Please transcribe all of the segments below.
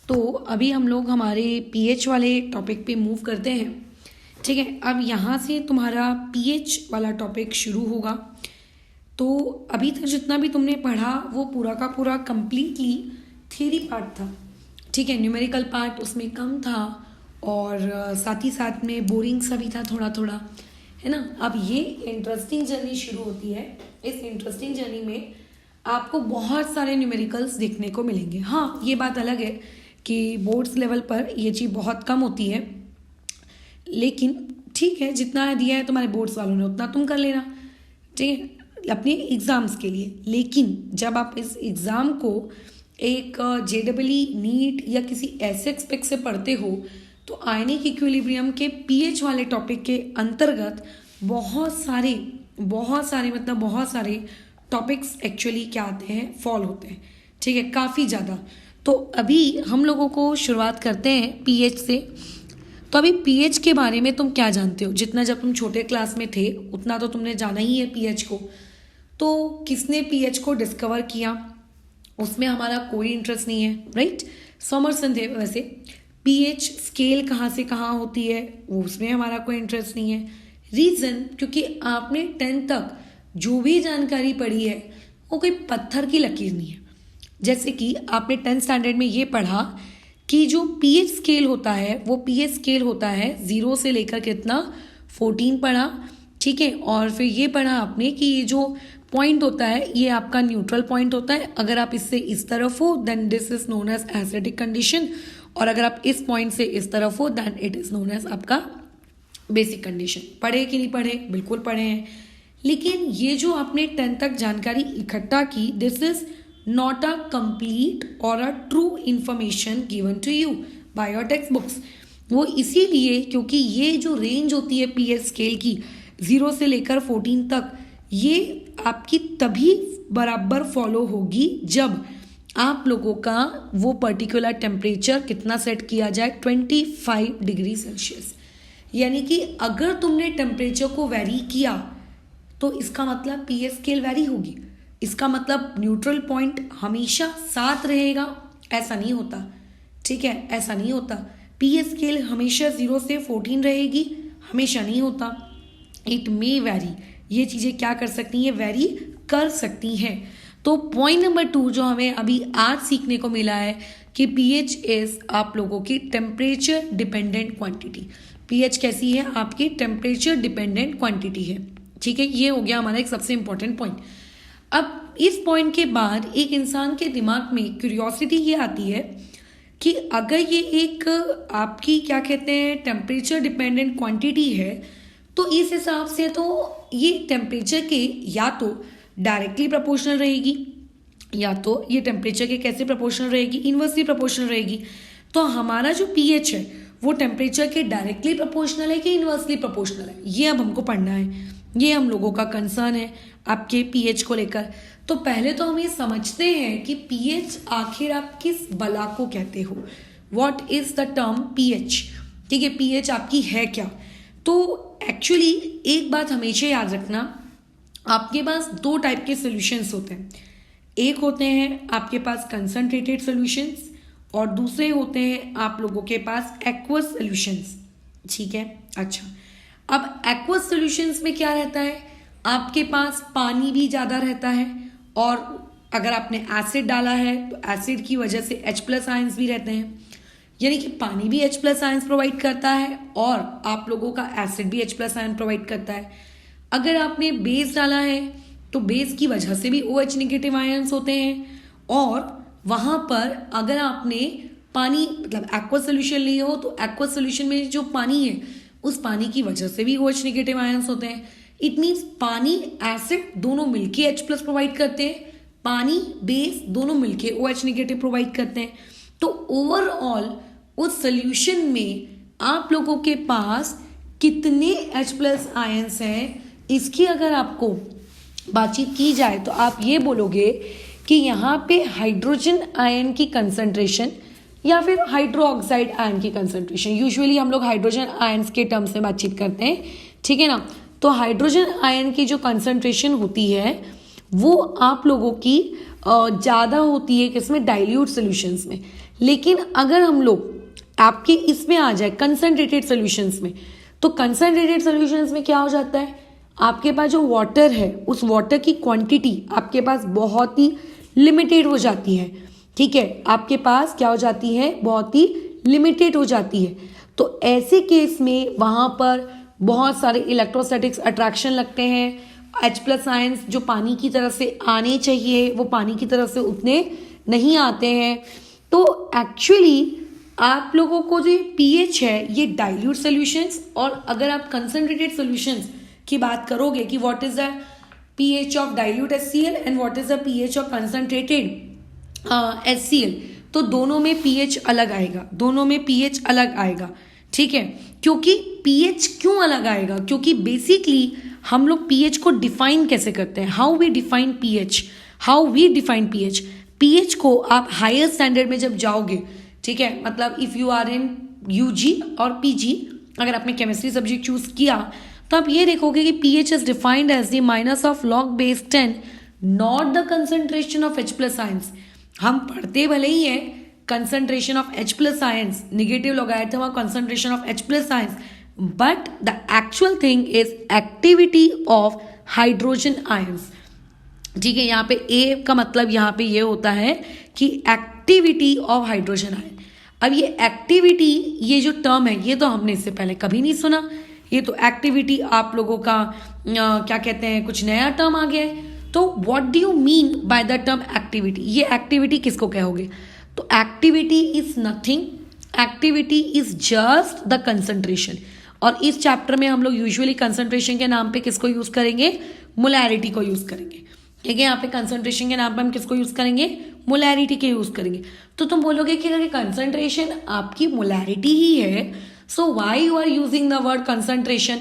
तो अभी हम लोग हमारे पीएच वाले टॉपिक पे मूव करते हैं। ठीक है, अब यहाँ से तुम्हारा पीएच वाला टॉपिक शुरू होगा। तो अभी तक जितना भी तुमने पढ़ा वो पूरा का पूरा कंप्लीटली थ्योरी पार्ट था। ठीक है, न्यूमेरिकल पार्ट उसमें कम था और साथ ही साथ में बोरिंग सा भी था थोड़ा थोड़ा, है ना। अब ये इंटरेस्टिंग जर्नी शुरू होती है। इस इंटरेस्टिंग जर्नी में आपको बहुत सारे न्यूमेरिकल्स देखने को मिलेंगे। हाँ, ये बात अलग है कि बोर्ड्स लेवल पर ये चीज़ बहुत कम होती है, लेकिन ठीक है, जितना दिया है तुम्हारे बोर्ड्स वालों ने उतना तुम कर लेना, ठीक है, अपने एग्ज़ाम्स के लिए। लेकिन जब आप इस एग्ज़ाम को एक जेडबलई नीट या किसी ऐसे एक्सपेक्ट से पढ़ते हो तो आयनिक इक्विलिब्रियम के पीएच वाले टॉपिक के अंतर्गत बहुत सारे मतलब बहुत सारे टॉपिक्स एक्चुअली क्या आते हैं, फॉल होते हैं। ठीक है, काफ़ी ज़्यादा। तो अभी हम लोगों को शुरुआत करते हैं पीएच से। तो अभी पीएच के बारे में तुम क्या जानते हो? जितना जब तुम छोटे क्लास में थे उतना तो तुमने जाना ही है पीएच को। तो किसने पीएच को डिस्कवर किया उसमें हमारा कोई इंटरेस्ट नहीं है, राइट। सॉमरसन थे। वैसे पीएच स्केल कहाँ से कहाँ होती है वो उसमें हमारा कोई इंटरेस्ट नहीं है। रीज़न, क्योंकि आपने 10th तक जो भी जानकारी पढ़ी है वो कोई पत्थर की लकीर नहीं है। जैसे कि आपने 10th स्टैंडर्ड में ये पढ़ा कि जो पीएच स्केल होता है वो पीएच स्केल होता है 0 से लेकर कितना 14 पढ़ा। ठीक है, और फिर ये पढ़ा आपने कि ये जो पॉइंट होता है ये आपका न्यूट्रल पॉइंट होता है। अगर आप इससे इस तरफ हो then this is known as acidic condition, और अगर आप इस पॉइंट से इस तरफ हो then it is known as आपका बेसिक कंडीशन। पढ़े कि नहीं पढ़े? बिल्कुल पढ़े हैं। लेकिन ये जो आपने 10th तक जानकारी इकट्ठा की, this is not a complete और a true information given to you by your textbooks. वो इसीलिए क्योंकि ये जो रेंज होती है पीएच स्केल की 0 से लेकर 14 तक, ये आपकी तभी बराबर फॉलो होगी जब आप लोगों का वो पर्टिकुलर टेम्परेचर कितना सेट किया जाए, 25 डिग्री सेल्सियस। यानी कि अगर तुमने टेम्परेचर को वेरी किया तो इसका मतलब पीएच स्केल वेरी होगी। इसका मतलब न्यूट्रल पॉइंट हमेशा साथ रहेगा, ऐसा नहीं होता। ठीक है, ऐसा नहीं होता। पीएच स्केल हमेशा 0 से 14 रहेगी, हमेशा नहीं होता। It may very. ये चीज़ें क्या कर सकती हैं? वेरी कर सकती हैं। तो पॉइंट नंबर 2 जो हमें अभी आज सीखने को मिला है कि पीएच इज आप लोगों की टेम्परेचर डिपेंडेंट क्वांटिटी। पीएच कैसी है? आपकी टेम्परेचर डिपेंडेंट क्वांटिटी है। ठीक है, ये हो गया हमारा एक सबसे इंपॉर्टेंट पॉइंट। अब इस पॉइंट के बाद एक इंसान के दिमाग में क्यूरियोसिटी ये आती है कि अगर ये एक आपकी क्या कहते हैं टेम्परेचर डिपेंडेंट क्वांटिटी है तो इस हिसाब से तो ये टेम्परेचर के या तो डायरेक्टली प्रोपोर्शनल रहेगी या तो ये टेम्परेचर के कैसे प्रोपोर्शनल रहेगी, इन्वर्सली प्रोपोर्शनल रहेगी। तो हमारा जो पीएच है वो टेम्परेचर के डायरेक्टली प्रोपोर्शनल है कि इन्वर्सली प्रोपोर्शनल है, ये अब हमको पढ़ना है। ये हम लोगों का कंसर्न है आपके पीएच को लेकर। तो पहले तो हम ये समझते हैं कि पीएच आखिर आप किस बला को कहते हो। What is the term pH? ठीक है, पीएच आपकी है क्या? तो एक्चुअली एक बात हमेशा याद रखना, आपके पास 2 टाइप के सॉल्यूशंस होते हैं। एक होते हैं आपके पास कंसंट्रेटेड सॉल्यूशंस और दूसरे होते हैं आप लोगों के पास एक्वस सॉल्यूशंस। ठीक है, अच्छा, अब एक्वस सॉल्यूशंस में क्या रहता है? आपके पास पानी भी ज़्यादा रहता है और अगर आपने एसिड डाला है तो एसिड की वजह से H+ आयंस भी रहते हैं। यानी कि पानी भी H+ आयंस प्रोवाइड करता है और आप लोगों का एसिड भी H+ आयन प्रोवाइड करता है। अगर आपने बेस डाला है तो बेस की वजह से भी OH नेगेटिव आयंस होते हैं, और वहाँ पर अगर आपने पानी मतलब एक्वस सोल्यूशन लिए हो तो एक्वस सोल्यूशन में जो पानी है उस पानी की वजह से भी OH नेगेटिव आयंस होते हैं। इट मीन्स पानी एसिड दोनों मिलके H+ प्रोवाइड करते हैं, पानी बेस दोनों मिलके OH नेगेटिव प्रोवाइड करते हैं। तो ओवरऑल उस सोल्यूशन में आप लोगों के पास कितने H+ आयंस हैं इसकी अगर आपको बातचीत की जाए तो आप ये बोलोगे कि यहाँ पे हाइड्रोजन आयन की कंसंट्रेशन या फिर हाइड्रो ऑक्साइड आयन की कंसंट्रेशन, यूजुअली हम लोग हाइड्रोजन आयन्स के टर्म्स में बातचीत करते हैं। ठीक है ना, तो हाइड्रोजन आयन की जो कंसंट्रेशन होती है वो आप लोगों की ज़्यादा होती है किसमें, डाइल्यूट सॉल्यूशंस में। लेकिन अगर हम लोग आपके इसमें आ जाए कंसनट्रेटेड सॉल्यूशंस में, तो कंसनट्रेटेड सॉल्यूशंस में क्या हो जाता है, आपके पास जो वाटर है उस वाटर की क्वांटिटी आपके पास बहुत ही लिमिटेड हो जाती है। ठीक है, आपके पास क्या हो जाती है, बहुत ही लिमिटेड हो जाती है। तो ऐसे केस में वहाँ पर बहुत सारे इलेक्ट्रोस्टैटिक्स अट्रैक्शन लगते हैं। H+ आयंस जो पानी की तरफ से आने चाहिए वो पानी की तरफ से उतने नहीं आते हैं। तो एक्चुअली आप लोगों को जो pH है ये डाइल्यूट सॉल्यूशंस, और अगर आप कंसनट्रेटेड सॉल्यूशंस की बात करोगे कि what is the pH of dilute HCl and what is the pH of concentrated HCl, तो दोनों में pH अलग आएगा, दोनों में pH अलग आएगा। ठीक है, क्योंकि pH क्यों अलग आएगा, क्योंकि बेसिकली हम लोग pH को डिफाइन कैसे करते हैं, how we define pH, pH को आप हायर स्टैंडर्ड में जब जाओगे, ठीक है, मतलब if you are in UG और PG, अगर आपने केमिस्ट्री सब्जेक्ट चूज किया तो आप ये देखोगे कि pH is defined as the minus of log-10 not the concentration of H+ ions. हम पढ़ते भले ही है concentration of H+ ions, negative logarithm of concentration of H+ ions, but the actual thing is activity of hydrogen ions. ठीक है, यहाँ पे A का मतलब यहाँ पे ये होता है कि एक्टिविटी ऑफ हाइड्रोजन आयन। अब ये एक्टिविटी, ये जो टर्म है ये तो हमने इससे पहले कभी नहीं सुना, ये तो एक्टिविटी आप लोगों का क्या कहते हैं, कुछ नया टर्म आ गया है। तो what do you mean by the term activity, ये एक्टिविटी किसको कहोगे, तो activity is nothing, activity is just the concentration. और इस चैप्टर में हम लोग यूजुअली कंसंट्रेशन के नाम पे किसको यूज करेंगे, मोलैरिटी को यूज करेंगे। ठीक है, यहाँ पे कंसंट्रेशन के नाम पे हम किसको यूज करेंगे, मोलैरिटी के यूज करेंगे। तो तुम बोलोगे कि अगर कंसंट्रेशन आपकी मोलैरिटी ही है, so why you are using the word concentration,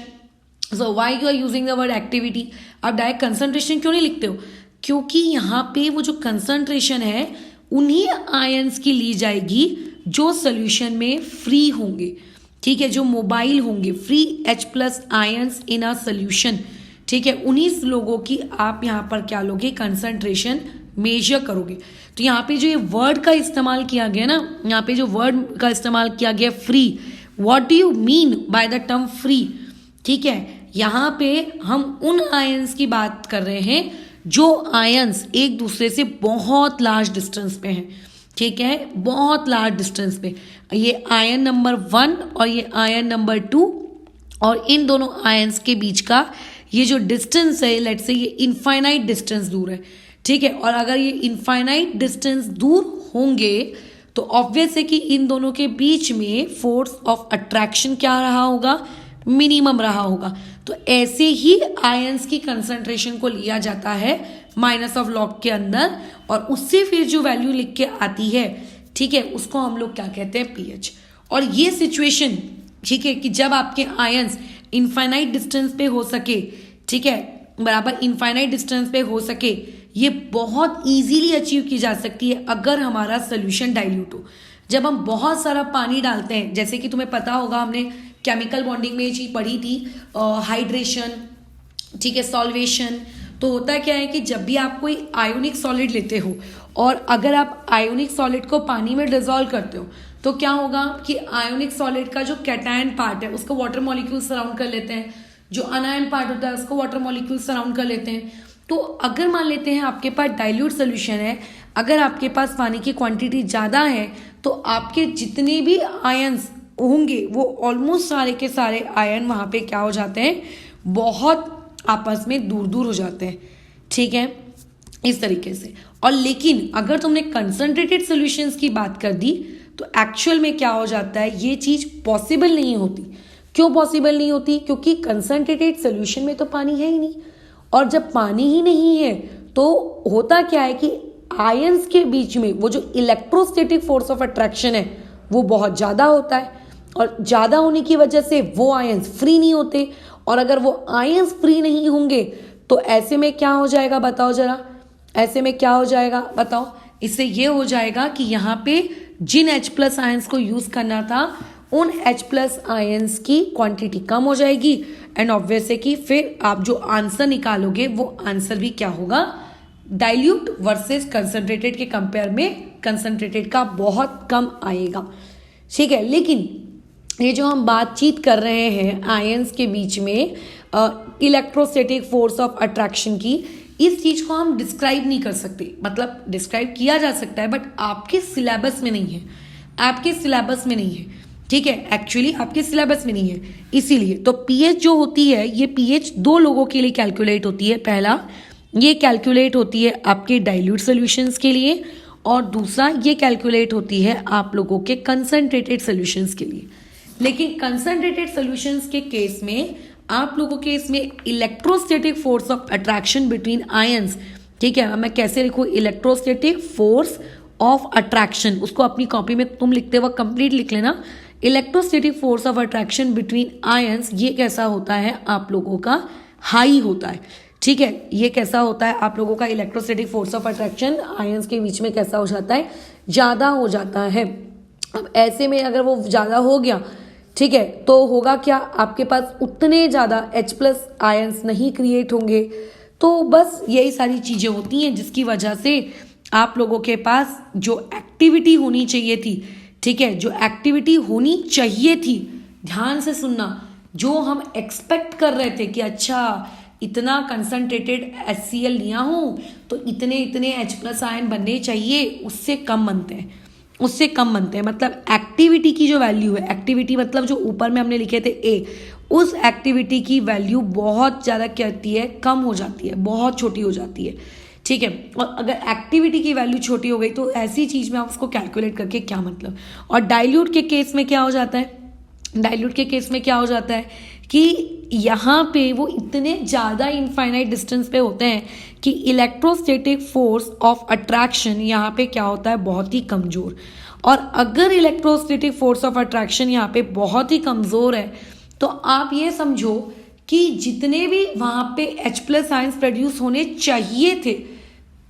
so why you are using the word activity, आप डायरेक्ट कंसंट्रेशन क्यों नहीं लिखते हो, क्योंकि यहाँ पे वो जो कंसंट्रेशन है उन्हीं आयंस की ली जाएगी जो सोल्यूशन में फ्री होंगे। ठीक है, जो मोबाइल होंगे, free H+ ions in a solution. ठीक है, उन्हीं लोगों की आप यहाँ पर क्या लोगे, कंसंट्रेशन मेजर करोगे। तो यहाँ पे जो ये वर्ड का इस्तेमाल किया गया ना, यहाँ पे जो वर्ड का इस्तेमाल किया गया free, what do you mean by the term free. ठीक है, यहाँ पे हम उन आयंस की बात कर रहे हैं जो आयंस एक दूसरे से बहुत लार्ज डिस्टेंस पे हैं। ठीक है, बहुत लार्ज डिस्टेंस पे, ये आयन नंबर 1 और ये आयन नंबर 2, और इन दोनों आयंस के बीच का ये जो डिस्टेंस है, लेट्स से ये इनफाइनाइट डिस्टेंस दूर है। ठीक है, और अगर ये इनफाइनाइट डिस्टेंस दूर होंगे तो ऑब्वियस है कि इन दोनों के बीच में फोर्स ऑफ अट्रैक्शन क्या रहा होगा, मिनिमम रहा होगा। तो ऐसे ही आयंस की कंसंट्रेशन को लिया जाता है माइनस ऑफ लॉग के अंदर, और उससे फिर जो वैल्यू लिख के आती है, ठीक है, उसको हम लोग क्या कहते हैं, pH। और ये सिचुएशन, ठीक है, कि जब आपके आयंस इनफाइनाइट डिस्टेंस पे हो सके, ठीक है, बराबर इनफाइनाइट डिस्टेंस पे हो सके, ये बहुत इजीली अचीव की जा सकती है अगर हमारा सोल्यूशन डाइल्यूट हो। जब हम बहुत सारा पानी डालते हैं, जैसे कि तुम्हें पता होगा, हमने केमिकल बॉन्डिंग में ये चीज पढ़ी थी, हाइड्रेशन, ठीक है, सॉल्वेशन। तो होता क्या है कि जब भी आप कोई आयोनिक सॉलिड लेते हो और अगर आप आयोनिक सॉलिड को पानी में डिसॉल्व करते हो, तो क्या होगा कि आयोनिक सॉलिड का जो कैटायन पार्ट है उसको वाटर मॉलिक्यूल सराउंड कर लेते हैं, जो अनायन पार्ट होता है उसको वाटर मॉलिक्यूल सराउंड कर लेते हैं। तो अगर मान लेते हैं आपके पास डाइल्यूट सोल्यूशन है, अगर आपके पास पानी की क्वांटिटी ज़्यादा है, तो आपके जितने भी आयंस होंगे वो ऑलमोस्ट सारे के सारे आयन वहाँ पे क्या हो जाते हैं, बहुत आपस में दूर दूर हो जाते हैं। ठीक है, इस तरीके से। और लेकिन अगर तुमने कंसंट्रेटेड सॉल्यूशंस की बात कर दी तो एक्चुअल में क्या हो जाता है, ये चीज़ पॉसिबल नहीं होती। क्यों पॉसिबल नहीं होती, क्योंकि कंसंट्रेटेड सॉल्यूशन में तो पानी है ही नहीं, और जब पानी ही नहीं है तो होता क्या है कि आयंस के बीच में वो जो इलेक्ट्रोस्टैटिक फोर्स ऑफ अट्रैक्शन है वो बहुत ज़्यादा होता है, और ज़्यादा होने की वजह से वो आयंस फ्री नहीं होते, और अगर वो आयंस फ्री नहीं होंगे तो ऐसे में क्या हो जाएगा, बताओ जरा, ऐसे में क्या हो जाएगा बताओ। इससे ये हो जाएगा कि यहाँ पे जिन H+ आयंस को यूज करना था उन H+ आयंस की क्वांटिटी कम हो जाएगी, एंड ऑब्वियस है कि फिर आप जो आंसर निकालोगे वो आंसर भी क्या होगा, डाइल्यूट वर्सेस कंसंट्रेटेड के कंपेयर में कंसंट्रेटेड का बहुत कम आएगा, ठीक है। लेकिन ये जो हम बातचीत कर रहे हैं आयंस के बीच में इलेक्ट्रोस्टैटिक फोर्स ऑफ अट्रैक्शन की, इस चीज को हम डिस्क्राइब नहीं कर सकते। मतलब डिस्क्राइब किया जा सकता है बट आपके सिलेबस में नहीं है, आपके सिलेबस में नहीं है, ठीक है। एक्चुअली आपके सिलेबस में नहीं है, इसीलिए तो पीएच जो होती है, ये पीएच दो लोगों के लिए कैलकुलेट होती है। पहला, ये कैलकुलेट होती है आपके डाइल्यूट सॉल्यूशंस के लिए, और दूसरा ये कैलकुलेट होती है आप लोगों के कंसंट्रेटेड सॉल्यूशंस के लिए। लेकिन कंसंट्रेटेड सॉल्यूशंस के केस में आप लोगों के इसमें electrostatic force of attraction between ions, ठीक है। मैं कैसे लिखूं, इलेक्ट्रोस्टैटिक फोर्स ऑफ अट्रैक्शन, उसको अपनी कॉपी में तुम लिखते वक्त कंप्लीट लिख लेना। Electrostatic force of attraction between ions, ये कैसा होता है आप लोगों का, हाई होता है, ठीक है। ये कैसा होता है आप लोगों का electrostatic force of attraction ions के बीच में कैसा हो जाता है, ज्यादा हो जाता है। अब ऐसे में अगर वो ज्यादा हो गया, ठीक है, तो होगा क्या, आपके पास उतने ज्यादा H+ आयंस नहीं क्रिएट होंगे। तो बस यही सारी चीजें होती हैं जिसकी वजह से आप लोगों के पास जो एक्टिविटी होनी चाहिए थी, ठीक है, जो एक्टिविटी होनी चाहिए थी, ध्यान से सुनना, जो हम एक्सपेक्ट कर रहे थे कि अच्छा इतना कंसंट्रेटेड HCl लिया हूं तो इतने इतने H+ आयन बनने चाहिए, उससे कम बनते हैं, उससे कम बनते हैं। मतलब एक्टिविटी की जो वैल्यू है, एक्टिविटी मतलब जो ऊपर में हमने लिखे थे ए, उस एक्टिविटी की वैल्यू बहुत ज़्यादा क्या होती है, कम हो जाती है, बहुत छोटी हो जाती है, ठीक है। और अगर एक्टिविटी की वैल्यू छोटी हो गई तो ऐसी चीज़ में आप उसको कैलकुलेट करके क्या मतलब। और डाइल्यूट के केस में क्या हो जाता है, डाइल्यूट के केस में क्या हो जाता है कि यहाँ पे वो इतने ज़्यादा इनफाइनाइट डिस्टेंस पे होते हैं कि इलेक्ट्रोस्टैटिक फोर्स ऑफ अट्रैक्शन यहाँ पे क्या होता है, बहुत ही कमज़ोर। और अगर इलेक्ट्रोस्टैटिक फोर्स ऑफ अट्रैक्शन यहाँ पे बहुत ही कमज़ोर है तो आप ये समझो कि जितने भी वहाँ पे H+ आयंस प्रोड्यूस होने चाहिए थे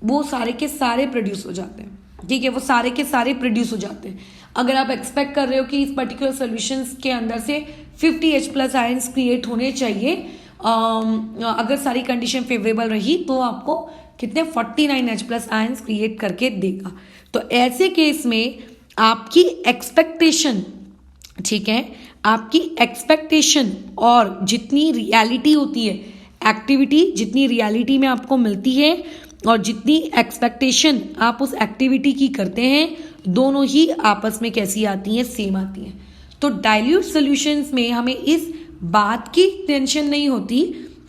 वो सारे के सारे प्रोड्यूस हो जाते हैं, ठीक है, वो सारे के सारे प्रोड्यूस हो जाते हैं। अगर आप एक्सपेक्ट कर रहे हो कि इस पर्टिकुलर सॉल्यूशंस के अंदर से 50 H+ आयंस क्रिएट होने चाहिए, अगर सारी कंडीशन फेवरेबल रही तो आपको कितने 49 H+ आयंस क्रिएट करके देगा। तो ऐसे केस में आपकी एक्सपेक्टेशन, ठीक है, आपकी एक्सपेक्टेशन और जितनी रियलिटी होती है, एक्टिविटी जितनी रियलिटी में आपको मिलती है और जितनी एक्सपेक्टेशन आप उस एक्टिविटी की करते हैं, दोनों ही आपस में कैसी आती हैं, सेम आती हैं। तो डाइल्यूट सॉल्यूशंस में हमें इस बात की टेंशन नहीं होती,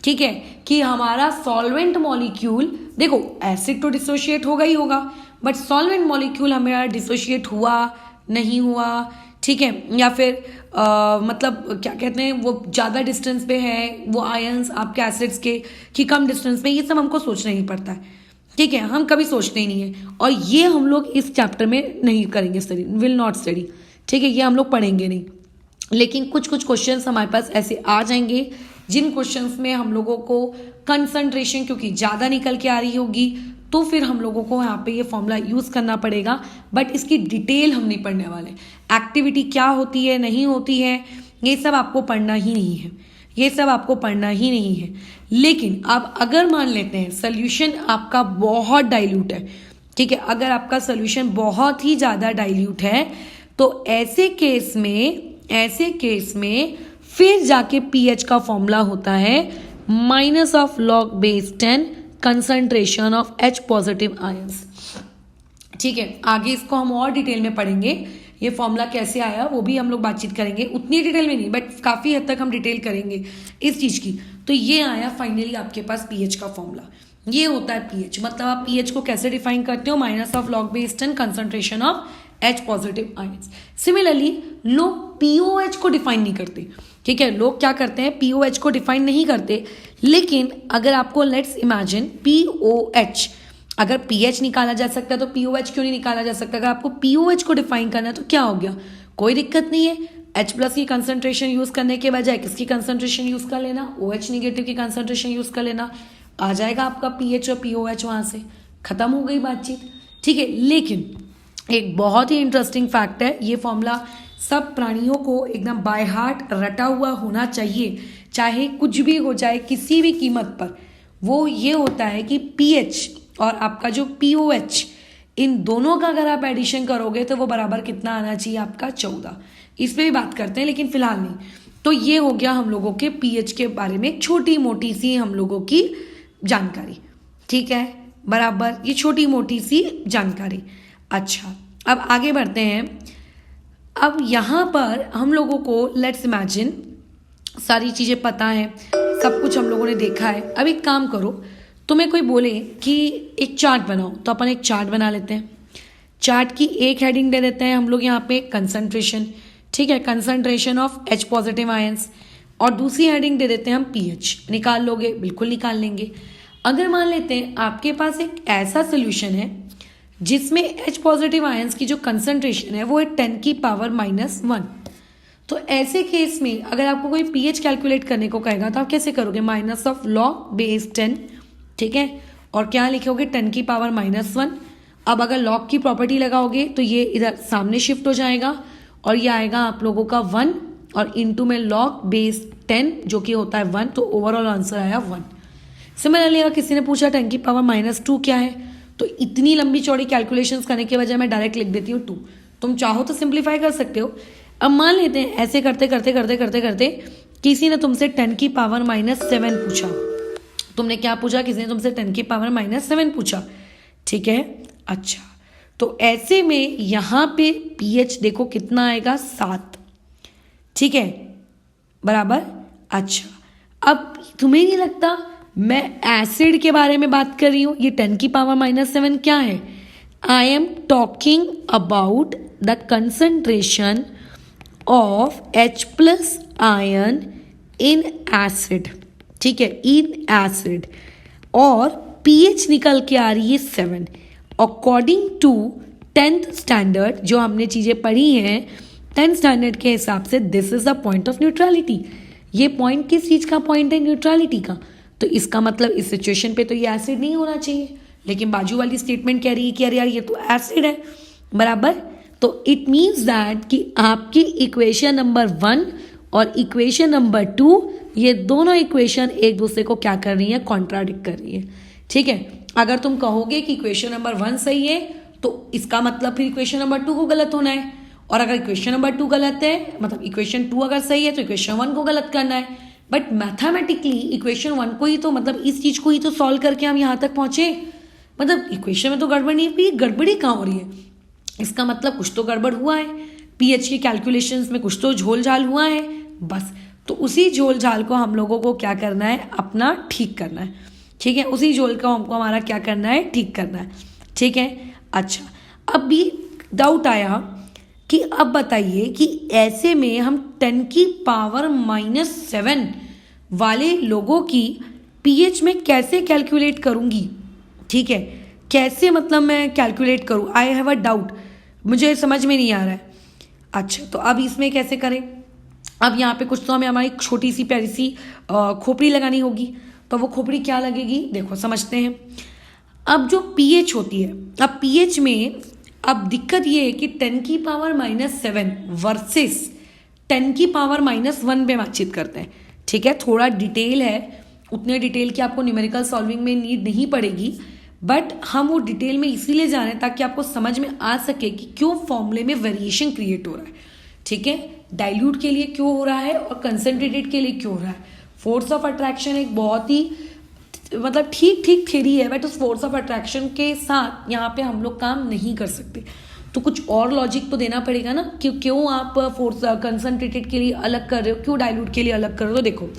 ठीक है, कि हमारा सॉल्वेंट मॉलिक्यूल, देखो एसिड तो डिसोशिएट होगा ही होगा, बट सॉल्वेंट मॉलिक्यूल हमारा डिसोशिएट हुआ नहीं हुआ, ठीक है, या फिर मतलब क्या कहते हैं, वो ज़्यादा डिस्टेंस पे है वो आयंस आपके एसिड्स के कि कम डिस्टेंस पे, ये सब हमको सोचना ही पड़ता है, ठीक है, हम कभी सोचते ही नहीं है। और ये हम लोग इस चैप्टर में नहीं करेंगे स्टडी, विल नॉट स्टडी, ठीक है, ये हम लोग पढ़ेंगे नहीं। लेकिन कुछ कुछ क्वेश्चंस हमारे पास ऐसे आ जाएंगे जिन क्वेश्चंस में हम लोगों को कंसंट्रेशन क्योंकि ज़्यादा निकल के आ रही होगी तो फिर हम लोगों को यहाँ पे ये फॉर्मूला यूज़ करना पड़ेगा, बट इसकी डिटेल हम नहीं पढ़ने वाले। एक्टिविटी क्या होती है नहीं होती है ये सब आपको पढ़ना ही नहीं है, ये सब आपको पढ़ना ही नहीं है। लेकिन अब अगर मान लेते हैं सोल्यूशन आपका बहुत डाइल्यूट है, ठीक है, अगर आपका सोल्यूशन बहुत ही ज़्यादा डाइल्यूट है तो ऐसे केस में फिर जाके पीएच का फॉर्मूला होता है -log(10) concentration of H+ ions, ठीक है। आगे इसको हम और डिटेल में पढ़ेंगे, ये फॉर्मूला कैसे आया वो भी हम लोग बातचीत करेंगे, उतनी डिटेल में नहीं बट काफ़ी हद तक हम डिटेल करेंगे इस चीज़ की। तो ये आया फाइनली आपके पास पीएच का फॉर्मूला, ये होता है पीएच। मतलब आप पीएच को कैसे डिफाइन करते हो, -log(10) concentration of H+ ions. Similarly लोग पीओएच को डिफाइन नहीं करते, ठीक है, लोग क्या करते हैं पीओएच को डिफाइन नहीं करते। लेकिन अगर आपको लेट्स इमेजिन पीओएच, अगर पीएच निकाला जा सकता है तो पीओएच क्यों नहीं निकाला जा सकता। अगर आपको पीओएच को डिफाइन करना है तो क्या हो गया, कोई दिक्कत नहीं है, H+ की कंसंट्रेशन यूज करने के बजाय किसकी कंसंट्रेशन यूज कर लेना, OH- की कंसंट्रेशन यूज कर लेना, आ जाएगा आपका पीएच और पीओएच, वहां से खत्म हो गई बातचीत, ठीक है। लेकिन एक बहुत ही इंटरेस्टिंग फैक्ट है, ये फॉर्मूला सब प्राणियों को एकदम बाय हार्ट रटा हुआ होना चाहिए, चाहे कुछ भी हो जाए किसी भी कीमत पर। वो ये होता है कि पीएच और आपका जो POH, इन दोनों का अगर आप एडिशन करोगे तो वो बराबर कितना आना चाहिए आपका 14। इस पर भी बात करते हैं लेकिन फिलहाल नहीं। तो ये हो गया हम लोगों के पीएच के बारे में छोटी मोटी सी हम लोगों की जानकारी, ठीक है, बराबर, ये छोटी मोटी सी जानकारी। अच्छा, अब आगे बढ़ते हैं। अब यहाँ पर हम लोगों को लेट्स इमेजिन सारी चीज़ें पता है, सब कुछ हम लोगों ने देखा है। अब एक काम करो, तुम्हें कोई बोले कि एक चार्ट बनाओ, तो अपन एक चार्ट बना लेते हैं। चार्ट की एक हेडिंग दे देते हैं हम लोग यहाँ पे कंसंट्रेशन, ठीक है, concentration of H positive ions, और दूसरी हेडिंग दे देते हैं हम pH। निकाल लोगे? बिल्कुल निकाल लेंगे। अगर मान लेते हैं आपके पास एक ऐसा सोल्यूशन है जिसमें H पॉजिटिव आयंस की जो कंसंट्रेशन है वो है 10 की पावर -1, तो ऐसे केस में अगर आपको कोई pH कैलकुलेट करने को कहेगा तो आप कैसे करोगे? माइनस ऑफ log बेस 10, ठीक है, और क्या लिखोगे? 10 की पावर -1। अब अगर log की प्रॉपर्टी लगाओगे तो ये इधर सामने शिफ्ट हो जाएगा और ये आएगा आप लोगों का 1 और इनटू में log बेस 10 जो कि होता है 1, तो ओवरऑल आंसर आया 1। सिमिलरली अगर किसी ने पूछा 10 की पावर -2 क्या है, तो इतनी लंबी चौड़ी कैलकुलेशंस करने के बजाय मैं डायरेक्ट लिख देती हूँ 2। तुम चाहो तो सिंप्लीफाई कर सकते हो। अब मान लेते हैं ऐसे करते करते करते करते करते किसी ने तुमसे 10 की पावर -7 पूछा। तुमने क्या पूछा? किसी ने तुमसे 10 की पावर -7 पूछा, ठीक है। अच्छा, तो ऐसे में यहाँ पे pH देखो कितना आएगा? 7, ठीक है, बराबर। अच्छा, अब तुम्हें नहीं लगता मैं एसिड के बारे में बात कर रही हूँ? ये 10 की पावर -7 क्या है? I am talking about the concentration of H plus ion in acid, ठीक है, इन एसिड, और pH निकल के आ रही है 7। अकॉर्डिंग टू 10th स्टैंडर्ड, जो हमने चीज़ें पढ़ी हैं 10th स्टैंडर्ड के हिसाब से, this is the point of neutrality. ये पॉइंट किस चीज़ का पॉइंट है? न्यूट्रलिटी का। तो इसका मतलब इस सिचुएशन पे तो ये एसिड नहीं होना चाहिए, लेकिन बाजू वाली स्टेटमेंट कह रही है कि अरे यार ये तो एसिड है, बराबर। तो इट मीन्स दैट कि आपकी इक्वेशन नंबर 1 और इक्वेशन नंबर 2, ये दोनों इक्वेशन एक दूसरे को क्या कर रही है? कॉन्ट्राडिक्ट कर रही है, ठीक है। अगर तुम कहोगे कि इक्वेशन नंबर 1 सही है तो इसका मतलब फिर इक्वेशन नंबर 2 को गलत होना है, और अगर इक्वेशन नंबर 2 गलत है, मतलब इक्वेशन 2 अगर सही है तो इक्वेशन 1 को गलत करना है। बट मैथमेटिकली इक्वेशन 1 को ही तो, मतलब इस चीज को ही तो सॉल्व करके हम यहाँ तक पहुंचे, मतलब इक्वेशन में तो गड़बड़ नहीं हुई, गड़बड़ी कहाँ हो रही है? इसका मतलब कुछ तो गड़बड़ हुआ है, pH की कैलकुलेशंस में कुछ तो झोल झाल हुआ है, बस। तो उसी झोल झाल को हम लोगों को क्या करना है? अपना ठीक करना है, ठीक है। उसी झोल को हमको हमारा क्या करना है? ठीक करना है, ठीक है। अच्छा, अब भी डाउट आया कि अब बताइए कि ऐसे में हम 10 की पावर -7 वाले लोगों की pH में कैसे कैलकुलेट करूंगी, ठीक है, कैसे मतलब मैं कैलकुलेट करूं? आई हैव अ डाउट, मुझे समझ में नहीं आ रहा है। अच्छा, तो अब इसमें कैसे करें? अब यहाँ पे कुछ तो हमें हमारी छोटी सी प्यारी सी खोपड़ी लगानी होगी। तो वो खोपड़ी क्या लगेगी? देखो समझते हैं। अब जो pH होती है, अब pH में अब दिक्कत ये है कि 10 की पावर -7 वर्सेस 10 की पावर -1 पे बातचीत करते हैं, ठीक है। थोड़ा डिटेल है, उतने डिटेल की आपको न्यूमेरिकल सॉल्विंग में नीड नहीं पड़ेगी, बट हम वो डिटेल में इसीलिए जा रहे हैं ताकि आपको समझ में आ सके कि क्यों फॉर्मूले में वेरिएशन क्रिएट हो रहा है, ठीक है। डाइल्यूट के लिए क्यों हो रहा है और कंसंट्रेटेड के लिए क्यों हो रहा है। फोर्स ऑफ अट्रैक्शन एक बहुत ही मतलब ठीक ठीक थ्योरी है, बट उस फोर्स ऑफ अट्रैक्शन के साथ यहाँ पे हम लोग काम नहीं कर सकते, तो कुछ और लॉजिक तो देना पड़ेगा ना कि क्यों आप फोर्स कंसंट्रेटेड के लिए अलग कर रहे हो, क्यों डाइल्यूट के लिए अलग कर रहे हो। तो देखो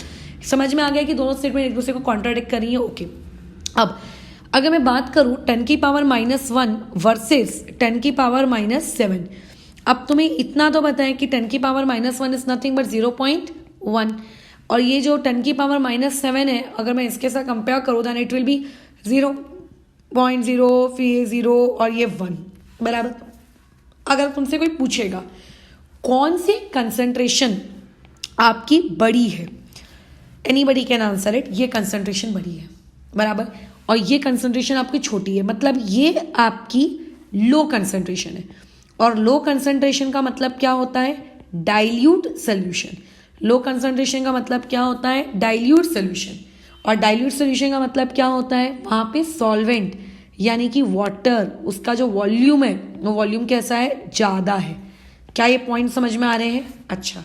समझ में आ गया कि दोनों स्टेटमेंट एक दूसरे को कॉन्ट्राडिक्ट कर रही है, ओके। अब अगर मैं बात करूँ 10 की पावर -1 वर्सेस 10 की पावर -7, अब तुम्हें इतना तो पता है कि 10 की पावर -1 इज नथिंग बट 0.1, और ये जो 10 की पावर -7 है, अगर मैं इसके साथ कंपेयर करूँ दैन इट विल बी 0.0 फिर 0 और ये 1, बराबर। अगर तुमसे कोई पूछेगा कौन सी कंसंट्रेशन आपकी बड़ी है, एनीबडी कैन आंसर इट, ये कंसंट्रेशन बड़ी है, बराबर, और ये कंसंट्रेशन आपकी छोटी है, मतलब ये आपकी लो कंसंट्रेशन है। और लो कंसंट्रेशन का मतलब क्या होता है? Dilute solution. लो कंसंट्रेशन का मतलब क्या होता है? Dilute solution. और डाइल्यूट सोल्यूशन का मतलब क्या होता है? वहाँ पे सॉल्वेंट यानी कि वाटर, उसका जो वॉल्यूम है वो वॉल्यूम कैसा है, ज़्यादा है। क्या ये पॉइंट समझ में आ रहे हैं? अच्छा,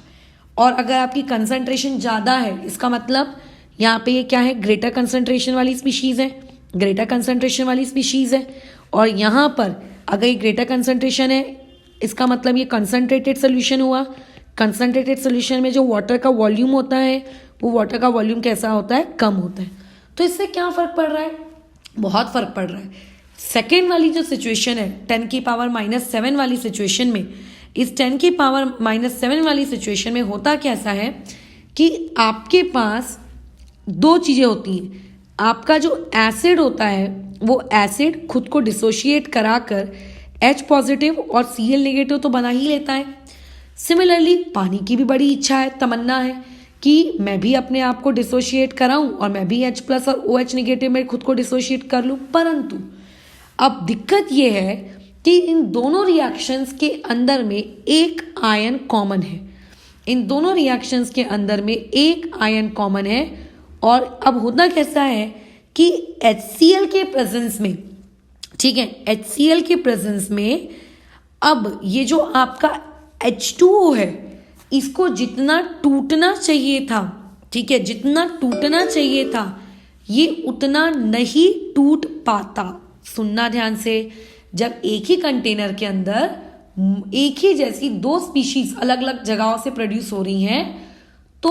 और अगर आपकी कंसंट्रेशन ज़्यादा है, इसका मतलब यहाँ पे ये क्या है, ग्रेटर कंसंट्रेशन वाली स्पीशीज़ है, ग्रेटर कंसंट्रेशन वाली स्पीशीज़ है। और यहाँ पर अगर ये ग्रेटर कंसंट्रेशन है, इसका मतलब ये कंसंट्रेटेड सोल्यूशन हुआ। कंसंट्रेटेड सोल्यूशन में जो वाटर का वॉल्यूम होता है, वो वाटर का वॉल्यूम कैसा होता है, कम होता है। तो इससे क्या फ़र्क पड़ रहा है, बहुत फ़र्क पड़ रहा है। सेकेंड वाली जो सिचुएशन है 10 की पावर -7 वाली सिचुएशन में, इस 10 की पावर -7 वाली सिचुएशन में होता कैसा है कि आपके पास दो चीज़ें होती हैं। आपका जो एसिड होता है वो एसिड खुद को डिसोशिएट कराकर H पॉजिटिव और Cl नेगेटिव तो बना ही लेता है। सिमिलरली पानी की भी बड़ी इच्छा है, तमन्ना है कि मैं भी अपने आप को डिसोशिएट कराऊं और मैं भी H+ और OH नेगेटिव में खुद को डिसोशिएट कर लूं। परंतु अब दिक्कत ये है कि इन दोनों रिएक्शंस के अंदर में एक आयन कॉमन है। इन दोनों रिएक्शंस के अंदर में एक आयन कॉमन है। और अब होता कैसा है कि HCl के प्रेजेंस में, ठीक है, HCl के प्रेजेंस में अब ये जो आपका H2O है, इसको जितना टूटना चाहिए था, ठीक है, जितना टूटना चाहिए था, ये उतना नहीं टूट पाता। सुनना ध्यान से, जब एक ही कंटेनर के अंदर एक ही जैसी दो स्पीशीज अलग अलग जगहों से प्रोड्यूस हो रही हैं, तो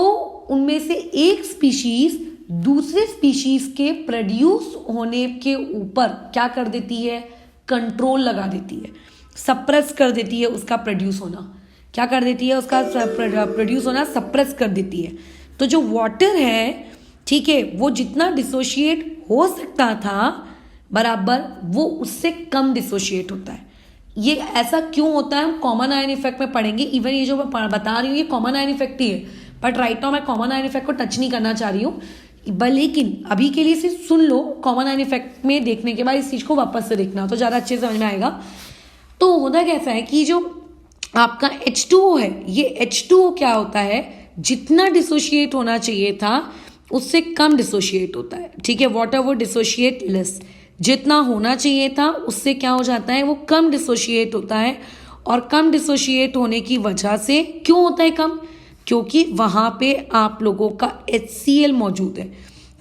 उनमें से एक स्पीशीज दूसरे स्पीशीज के प्रोड्यूस होने के ऊपर क्या कर देती है, कंट्रोल लगा देती है, सप्रेस कर देती है उसका प्रोड्यूस होना। क्या कर देती है, उसका प्रोड्यूस होना सप्रेस कर देती है। तो जो वाटर है, ठीक है, वो जितना डिसोशिएट हो सकता था बराबर, वो उससे कम डिसोशिएट होता है। ये ऐसा क्यों होता है, हम कॉमन आयन इफेक्ट में पढ़ेंगे। इवन ये जो मैं बता रही हूँ ये कॉमन आयन इफेक्ट ही है, बट राइट नाउ मैं कॉमन आयन इफेक्ट को टच नहीं करना चाह रही हूँ। लेकिन अभी के लिए सिर्फ सुन लो, कॉमन आयन इफेक्ट में देखने के बाद इस चीज़ को वापस से देखना तो ज़्यादा अच्छे से समझ में आएगा। तो होता कैसा है कि जो आपका H2O है, ये H2O क्या होता है, जितना डिसोशिएट होना चाहिए था उससे कम डिसोशिएट होता है। ठीक है, वाटर वो डिसोशिएट लेस, जितना होना चाहिए था उससे क्या हो जाता है, वो कम डिसोशिएट होता है। और कम डिसोशिएट होने की वजह से क्यों होता है कम, क्योंकि वहाँ पे आप लोगों का HCl मौजूद है।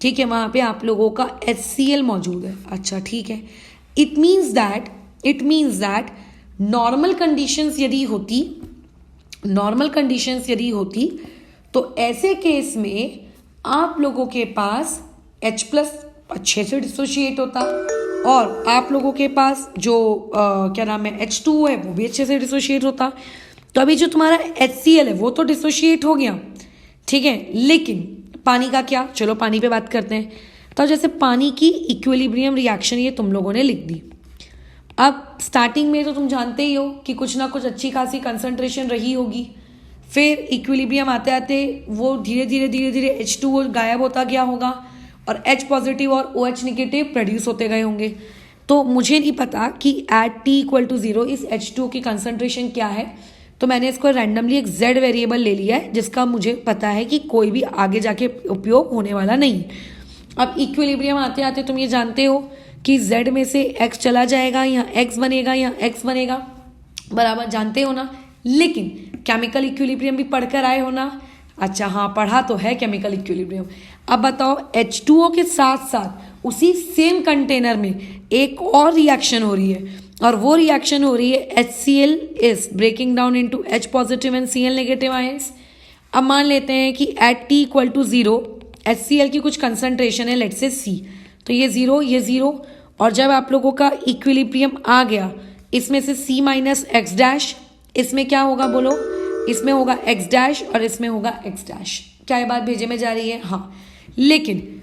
ठीक है, वहाँ पे आप लोगों का HCl मौजूद है। अच्छा ठीक है, it means that normal conditions यदि होती तो ऐसे केस में आप लोगों के पास H+ अच्छे से डिसोशिएट होता और आप लोगों के पास जो क्या नाम है H2O है वो भी अच्छे से डिसोशिएट होता। तो अभी जो तुम्हारा HCl है वो तो डिसोशिएट हो गया, ठीक है, लेकिन पानी का क्या, चलो पानी पे बात करते हैं। तो जैसे पानी की इक्विलिब्रियम रिएक्शन ये तुम लोगों ने लिख दी। अब स्टार्टिंग में तो तुम जानते ही हो कि कुछ ना कुछ अच्छी खासी कंसंट्रेशन रही होगी, फिर इक्विलिब्रियम आते आते वो धीरे धीरे H2O गायब होता गया होगा और H पॉजिटिव और OH नेगेटिव प्रोड्यूस होते गए होंगे। तो मुझे नहीं पता कि एट T=0 इस H2O की कंसंट्रेशन क्या है, तो मैंने इसको रैंडमली एक Z वेरिएबल ले लिया है जिसका मुझे पता है कि कोई भी आगे जाके उपयोग होने वाला नहीं। अब इक्विलिब्रियम आते आते तुम ये जानते हो कि Z में से X चला जाएगा या X बनेगा, बराबर जानते हो ना। लेकिन केमिकल इक्विलिब्रियम भी पढ़कर आए हो ना। अच्छा हाँ, पढ़ा तो है केमिकल इक्विलिब्रियम। अब बताओ H2O के साथ साथ उसी सेम कंटेनर में एक और रिएक्शन हो रही है और वो रिएक्शन हो रही है HCl is breaking down into H positive and Cl negative ions. अब मान लेते हैं कि एट T=0 HCl की कुछ कंसंट्रेशन है, लेट्स से C, तो ये जीरो और जब आप लोगों का इक्विलिब्रियम आ गया, इसमें से C-X', इसमें क्या होगा बोलो, इसमें होगा X' और इसमें होगा X'। क्या ये बात भेजे में जा रही है? हाँ, लेकिन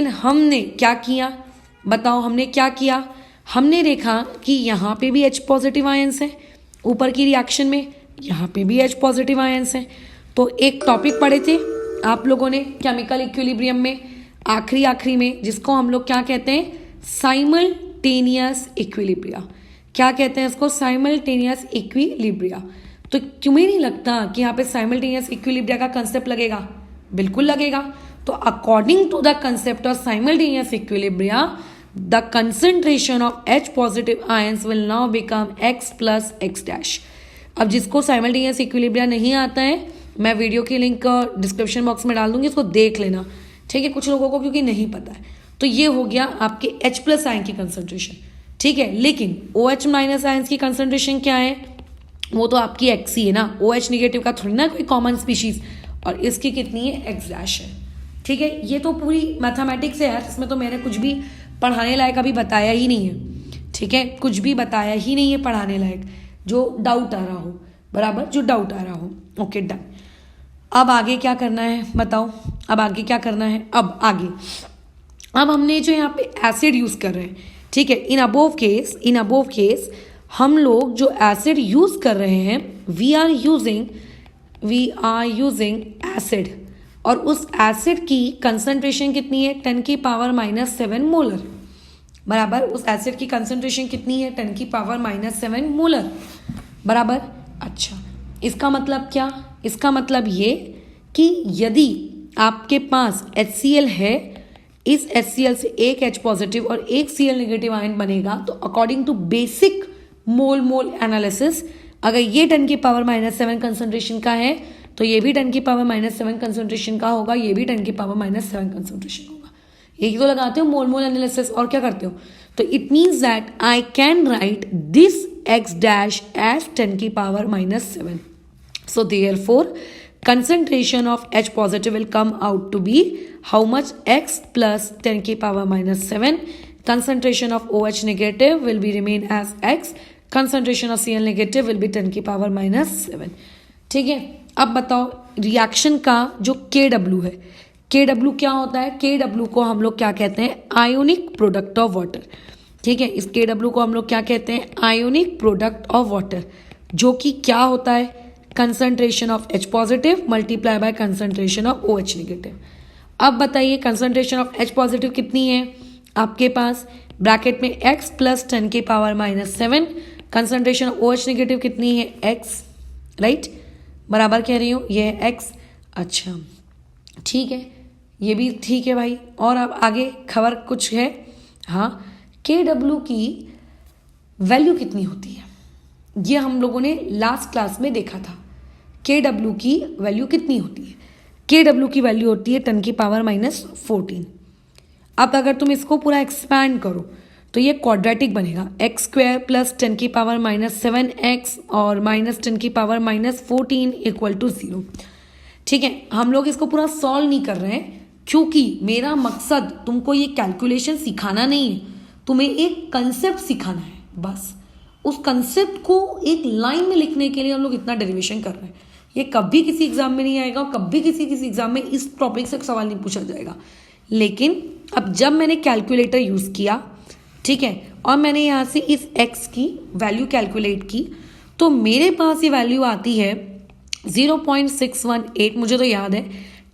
हमने क्या किया, बताओ हमने क्या किया, हमने देखा कि यहाँ पे भी H पॉजिटिव आयंस है, ऊपर की रिएक्शन में यहाँ पे भी H पॉजिटिव आयंस है। तो एक टॉपिक पढ़े थे आप लोगों ने केमिकल इक्विलिब्रियम में आखिरी में, जिसको हम लोग क्या कहते हैं, साइमल्टेनियस इक्विलिब्रिया। क्या कहते हैं इसको, साइमल्टेनियस इक्विलिब्रिया। तो तुम्हें नहीं लगता कि यहाँ पे साइमल्टेनियस इक्विलिब्रिया का कंसेप्ट लगेगा? बिल्कुल लगेगा। तो according to the concept of simultaneous equilibria the concentration of H positive ions will now become X plus X dash. अब जिसको साइमल्टेनियस इक्विलिब्रिया नहीं आता है, मैं वीडियो की लिंक डिस्क्रिप्शन बॉक्स में डाल दूंगी, इसको देख लेना, ठीक है। कुछ लोगों को क्योंकि नहीं पता है, तो ये हो गया आपके H प्लस आयन की कंसेंट्रेशन, ठीक है। लेकिन OH माइनस आयंस की कंसेंट्रेशन क्या है, वो तो आपकी X ही है ना, OH निगेटिव का थोड़ी ना कोई कॉमन स्पीशीज, और इसकी कितनी है, X डैश है, ठीक है। ये तो पूरी मैथमेटिक्स है यार, इसमें तो मैंने कुछ भी पढ़ाने लायक अभी बताया ही नहीं है, ठीक है। कुछ भी बताया ही नहीं है पढ़ाने लायक, जो डाउट आ रहा हो, बराबर, जो डाउट आ रहा हो। Okay done. अब आगे क्या करना है बताओ, अब आगे क्या करना है, अब हमने जो यहाँ पे एसिड यूज कर रहे हैं, ठीक है। इन अबोव केस हम लोग जो एसिड यूज कर रहे हैं, वी आर यूजिंग एसिड, और उस एसिड की कंसंट्रेशन कितनी है, 10⁻⁻7 मोलर, बराबर। उस एसिड की कंसंट्रेशन कितनी है, 10⁻⁻7 मोलर, बराबर। अच्छा, इसका मतलब क्या, इसका मतलब ये कि यदि आपके पास HCl है, इस HCl से एक H पॉजिटिव और एक Cl नेगेटिव आयन बनेगा, तो according to basic mole analysis, अगर ये 10⁻⁻7 कंसंट्रेशन का है, तो ये भी 10⁻⁻7 कंसंट्रेशन का होगा, ये भी 10⁻⁻7 कंसंट्रेशन होगा। यही तो लगाते हो मोल एनालिसिस, और क्या करते हो। तो it means that I can write this X dash as 10⁻⁻7। So therefore, concentration of H positive will come out to be how much, X plus 10⁻⁻7. Concentration of OH negative will be remain as X. Concentration of Cl negative will be 10⁻⁻7. ठीक है। अब बताओ reaction का जो KW है, KW क्या होता है, KW को हम लोग क्या कहते हैं, आयोनिक प्रोडक्ट ऑफ वाटर, ठीक है। इस KW को हम लोग क्या कहते हैं, आयोनिक प्रोडक्ट ऑफ वाटर, जो कि क्या होता है, concentration of H positive multiply by concentration of OH negative. अब बताइए कंसंट्रेशन ऑफ H पॉजिटिव कितनी है आपके पास, ब्रैकेट में X plus 10⁻⁻7, concentration of OH negative कितनी है, X, राइट, बराबर कह रही हूँ, ये है X। अच्छा ठीक है, ये भी ठीक है भाई। और अब आगे खबर कुछ है, हाँ, KW की वैल्यू कितनी होती है, ये हम लोगों ने लास्ट क्लास में देखा था। KW की वैल्यू कितनी होती है, KW की वैल्यू होती है 10⁻14। अब अगर तुम इसको पूरा एक्सपैंड करो तो ये क्वाड्रेटिक बनेगा, x² प्लस 10⁻7x और माइनस 10⁻14 इक्वल टू 0। ठीक है, हम लोग इसको पूरा सॉल्व नहीं कर रहे हैं, क्योंकि मेरा मकसद तुमको ये कैलकुलेशन सिखाना नहीं है, तुम्हें एक कंसेप्ट सिखाना है बस। उस कंसेप्ट को एक लाइन में लिखने के लिए हम लोग इतना डेरिवेशन कर रहे हैं। ये कभी किसी एग्जाम में नहीं आएगा और कभी किसी एग्जाम में इस टॉपिक से सवाल नहीं पूछा जाएगा। लेकिन अब जब मैंने कैलकुलेटर यूज़ किया, ठीक है, और मैंने यहाँ से इस x की वैल्यू कैलकुलेट की, तो मेरे पास ये वैल्यू आती है 0.618, मुझे तो याद है,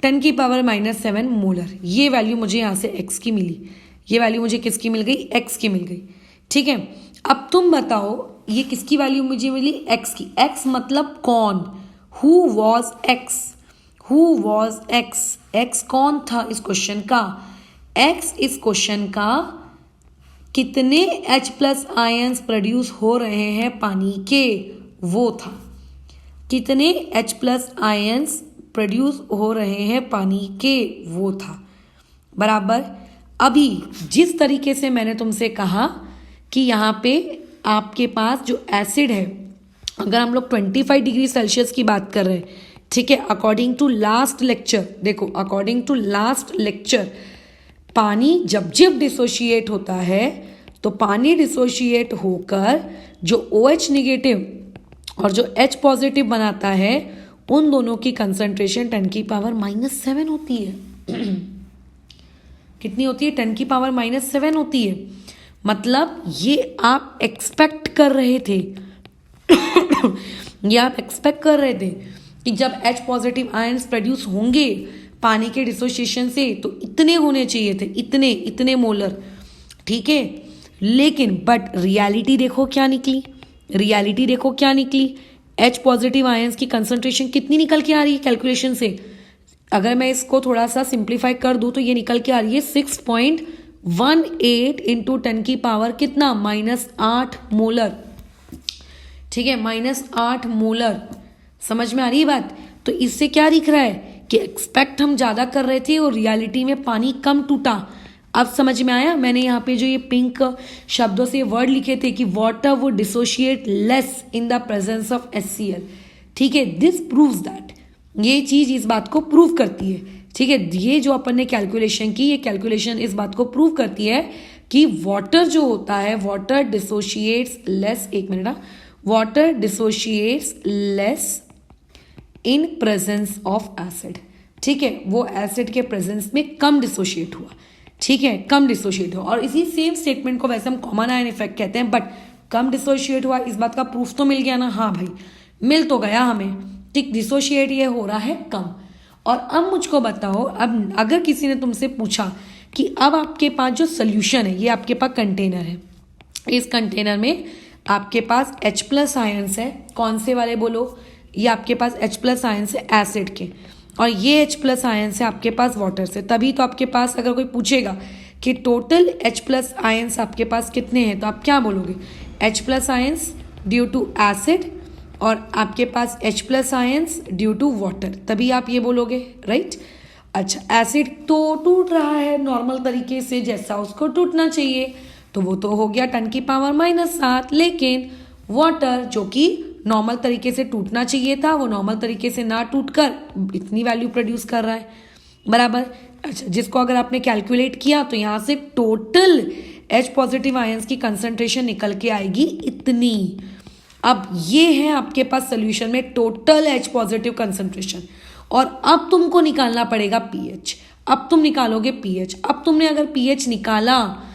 10⁻⁻7 मोलर। ये वैल्यू मुझे यहाँ से x की मिली, ये वैल्यू मुझे किसकी मिल गई, x की मिल गई। ठीक है, अब तुम बताओ ये किसकी वैल्यू मुझे मिली, x की। x मतलब कौन, who was x, who was x, x कौन था इस क्वेश्चन का, x इस क्वेश्चन का कितने H प्लस आयंस प्रोड्यूस हो रहे हैं पानी के, वो था। कितने H प्लस आयंस प्रोड्यूस हो रहे हैं पानी के, वो था, बराबर। अभी जिस तरीके से मैंने तुमसे कहा कि यहाँ पे आपके पास जो एसिड है, अगर हम लोग 25 डिग्री सेल्सियस की बात कर रहे हैं, ठीक है, अकॉर्डिंग टू लास्ट लेक्चर, देखो अकॉर्डिंग टू लास्ट लेक्चर, पानी जब जब डिसोशिएट होता है तो पानी डिसोशिएट होकर जो OH निगेटिव और जो H पॉजिटिव बनाता है, उन दोनों की कंसंट्रेशन 10⁻⁻7 होती है। कितनी होती है, 10⁻⁻7 होती है। मतलब ये आप एक्सपेक्ट कर रहे थे ये आप एक्सपेक्ट कर रहे थे कि जब H पॉजिटिव आयंस प्रोड्यूस होंगे पानी के डिसोसिएशन से तो इतने होने चाहिए थे, इतने मोलर, ठीक है। लेकिन बट रियलिटी देखो क्या निकली, रियलिटी देखो क्या निकली, H पॉजिटिव आयंस की कंसंट्रेशन कितनी निकल के आ रही है कैलकुलेशन से, अगर मैं इसको थोड़ा सा सिंप्लीफाई कर दूं तो ये निकल के आ रही है 6.18 इंटू 10 की पावर कितना -8 मोलर। ठीक है, -8 मोलर। समझ में आ रही है बात? तो इससे क्या दिख रहा है कि एक्सपेक्ट हम ज़्यादा कर रहे थे और रियलिटी में पानी कम टूटा। अब समझ में आया? मैंने यहाँ पे जो ये पिंक शब्दों से वर्ड लिखे थे कि water would dissociate less in the presence of HCl। ठीक है, दिस प्रूव्स दैट, ये चीज़ इस बात को प्रूव करती है। ठीक है, ये जो अपन ने कैलकुलेशन की, ये कैलकुलेशन इस बात को प्रूव करती है कि वाटर जो होता है, वाटर डिसोशिएट्स लेस, एक minute, water dissociates less in presence of acid. ठीक है, वो एसिड के प्रेजेंस में कम डिसोशिएट हुआ। ठीक है, कम डिसोशिएट हुआ। और इसी सेम स्टेटमेंट को वैसे हम कॉमन आयन इफेक्ट कहते हैं, बट कम डिसोशिएट हुआ, इस बात का प्रूफ तो मिल गया ना? हाँ भाई, मिल तो गया हमें। ठीक, डिसोशिएट ये हो रहा है कम। और अब मुझको बताओ, अब अगर किसी ने तुमसे पूछा कि अब आपके पास जो सोल्यूशन है, ये आपके पास कंटेनर है, इस कंटेनर में आपके पास H+ आयन्स है, कौन से वाले बोलो? ये आपके पास H+ आयन्स है एसिड के, और ये H+ आयन्स है आपके पास वाटर से। तभी तो आपके पास अगर कोई पूछेगा कि टोटल H+ आयन्स आपके पास कितने हैं, तो आप क्या बोलोगे? H+ ions due to acid, और आपके पास H+ ions due to water, तभी आप ये बोलोगे, राइट? अच्छा, एसिड तो टूट रहा है नॉर्मल तरीके से जैसा उसको टूटना चाहिए, तो वो तो हो गया 10 की पावर -7। लेकिन वाटर जो कि नॉर्मल तरीके से टूटना चाहिए था, वो नॉर्मल तरीके से ना टूटकर इतनी वैल्यू प्रोड्यूस कर रहा है, बराबर। अच्छा, जिसको अगर आपने कैलकुलेट किया तो यहाँ से टोटल H+ आयन्स की कंसंट्रेशन निकल के आएगी इतनी। अब ये है आपके पास सोल्यूशन में टोटल H+ कंसंट्रेशन, और अब तुमको निकालना पड़ेगा pH। अब तुम निकालोगे pH। अब तुमने अगर pH निकाला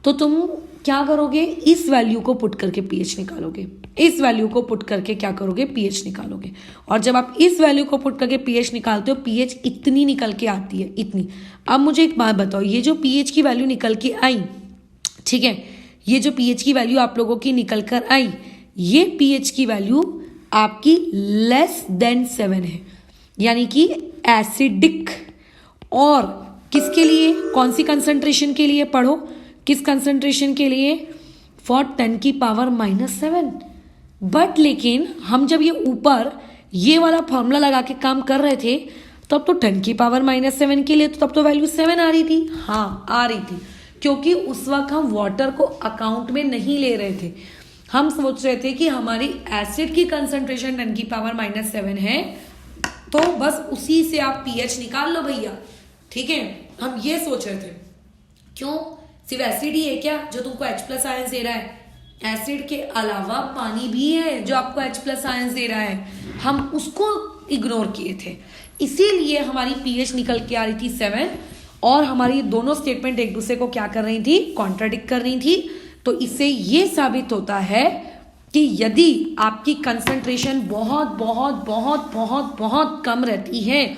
तो तुम क्या करोगे? इस वैल्यू को पुट करके pH निकालोगे, इस वैल्यू को पुट करके क्या करोगे? pH निकालोगे। और जब आप इस वैल्यू को पुट करके pH निकालते हो, pH इतनी निकल के आती है, इतनी। अब मुझे एक बात बताओ, ये जो pH की वैल्यू निकल के आई, ठीक है, ये जो pH की वैल्यू आप लोगों की निकल कर आई, ये pH की वैल्यू आपकी <7 है, यानी कि एसिडिक। और किसके लिए? कौन सी कंसंट्रेशन के लिए? पढ़ो, किस कंसंट्रेशन के लिए? फॉर 10 की पावर -7। बट लेकिन हम जब ये ऊपर ये वाला फॉर्मूला लगा के काम कर रहे थे, तब तो 10 की पावर -7 के लिए तो तब तो वैल्यू 7 आ रही थी। हाँ, आ रही थी, क्योंकि उस वक्त हम वाटर को अकाउंट में नहीं ले रहे थे। हम सोच रहे थे कि हमारी एसिड की कंसंट्रेशन 10 की पावर -7 है, तो बस उसी से आप pH निकाल लो भैया। ठीक है, हम ये सोच रहे थे। क्यों? सिर्फ एसिड ही है क्या जो तुमको H+ आयन्स दे रहा है? एसिड के अलावा पानी भी है जो आपको H+ आयन्स दे रहा है, हम उसको इग्नोर किए थे, इसीलिए हमारी pH निकल के आ रही थी 7, और हमारी दोनों स्टेटमेंट एक दूसरे को क्या कर रही थी? कॉन्ट्राडिक्ट कर रही थी। तो इससे ये साबित होता है कि यदि आपकी कंसंट्रेशन बहुत बहुत बहुत बहुत बहुत कम रहती है,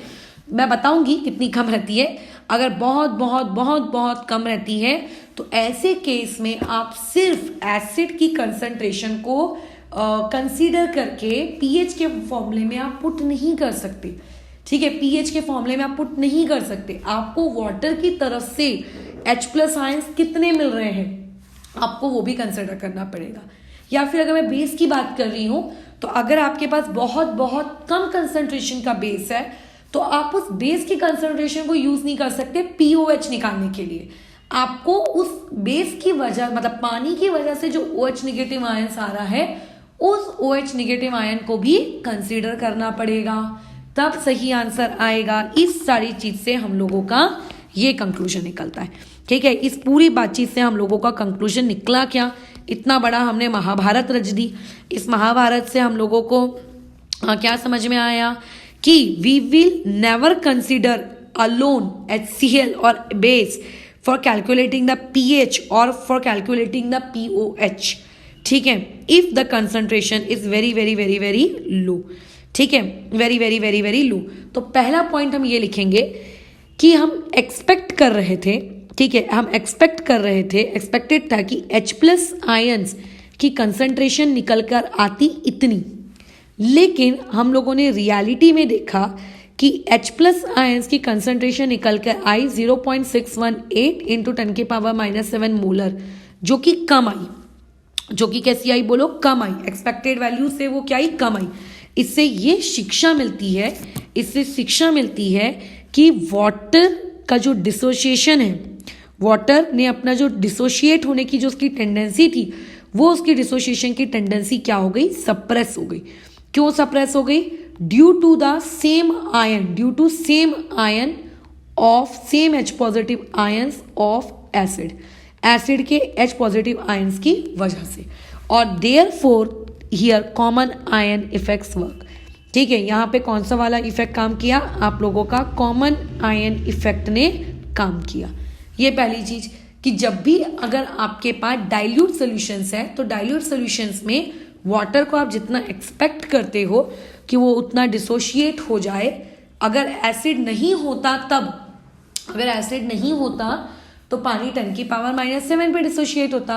मैं बताऊंगी कितनी कम रहती है, अगर बहुत बहुत बहुत बहुत कम रहती है, तो ऐसे केस में आप सिर्फ एसिड की कंसंट्रेशन को कंसीडर करके pH के फॉर्मूले में आप पुट नहीं कर सकते। ठीक है, pH के फॉर्मूले में आप पुट नहीं कर सकते। आपको वाटर की तरफ से H+ आयन्स कितने मिल रहे हैं, आपको वो भी कंसिडर करना पड़ेगा। या फिर अगर मैं बेस की बात कर रही हूं, तो अगर आपके पास बहुत बहुत कम कंसंट्रेशन का बेस है, तो आप उस बेस की कंसंट्रेशन को यूज नहीं कर सकते POH निकालने के लिए। आपको उस बेस की वजह, मतलब पानी की वजह से जो OH नेगेटिव आयन्स आ रहा है, उस OH नेगेटिव आयन को भी कंसीडर करना पड़ेगा, तब सही आंसर आएगा। इस सारी चीज से हम लोगों का ये कंक्लूजन निकलता है। ठीक है, इस पूरी बातचीत से हम लोगों का कंक्लूजन निकला क्या? इतना बड़ा हमने महाभारत रच दी। इस महाभारत से हम लोगों को क्या समझ में आया कि we will never consider alone HCl और base for calculating the pH और फॉर कैलकुलेटिंग द POH। ठीक है, if the concentration is very very very very low. ठीक है, very very very very low. तो पहला पॉइंट हम ये लिखेंगे कि हम एक्सपेक्ट कर रहे थे, ठीक है, हम एक्सपेक्ट कर रहे थे, एक्सपेक्टेड था कि H+ आयन्स की कंसंट्रेशन निकल कर आती इतनी, लेकिन हम लोगों ने रियलिटी में देखा कि H प्लस आयंस की कंसंट्रेशन निकल कर आई 0.618 इंटू 10 की पावर -7 मोलर, जो कि कम आई। जो कि कैसी आई बोलो, कम आई। एक्सपेक्टेड वैल्यू से वो क्या आई, कम आई। इससे ये शिक्षा मिलती है, इससे शिक्षा मिलती है कि वाटर का जो डिसोसिएशन है, वाटर ने अपना जो डिसोशिएट होने की जो उसकी टेंडेंसी थी, वो उसकी डिसोसिएशन की टेंडेंसी क्या हो गई, सप्रेस हो गई। क्यों सप्रेस हो गई? Due to the same ion, due to same ion of same H positive ions of acid, acid के H पॉजिटिव आयंस की वजह से। और therefore here common ion effects work. ठीक है, यहाँ पे कौन सा वाला इफेक्ट काम किया? आप लोगों का कॉमन आयन इफेक्ट ने काम किया। ये पहली चीज कि जब भी अगर आपके पास डाइल्यूट सॉल्यूशंस है, तो डाइल्यूट सॉल्यूशंस में वाटर को आप जितना एक्सपेक्ट करते हो कि वो उतना डिसोशिएट हो जाए, अगर एसिड नहीं होता तब, अगर एसिड नहीं होता तो पानी 10 की पावर -7 पे डिसोशिएट होता।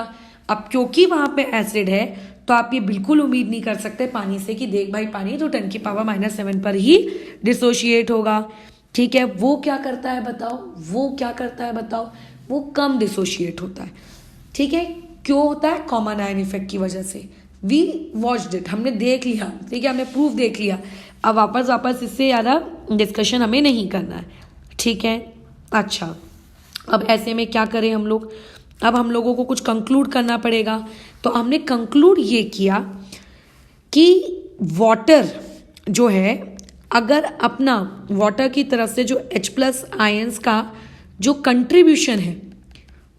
अब क्योंकि वहां पे एसिड है, तो आप ये बिल्कुल उम्मीद नहीं कर सकते पानी से कि देख भाई पानी तो 10 की पावर -7 पर ही डिसोशिएट होगा। ठीक है, वो क्या करता है बताओ, वो क्या करता है बताओ, वो कम डिसोशिएट होता है। ठीक है, क्यों होता है? कॉमन आयन इफेक्ट की वजह से। वी वॉच्ड इट, हमने देख लिया, ठीक है, हमने प्रूफ देख लिया। अब वापस इससे ज़्यादा डिस्कशन हमें नहीं करना है। ठीक है, अच्छा, अब ऐसे में क्या करें हम लोग? अब हम लोगों को कुछ कंक्लूड करना पड़ेगा। तो हमने कंक्लूड ये किया कि वाटर जो है, अगर अपना वाटर की तरफ से जो H प्लस आयंस का जो कंट्रीब्यूशन है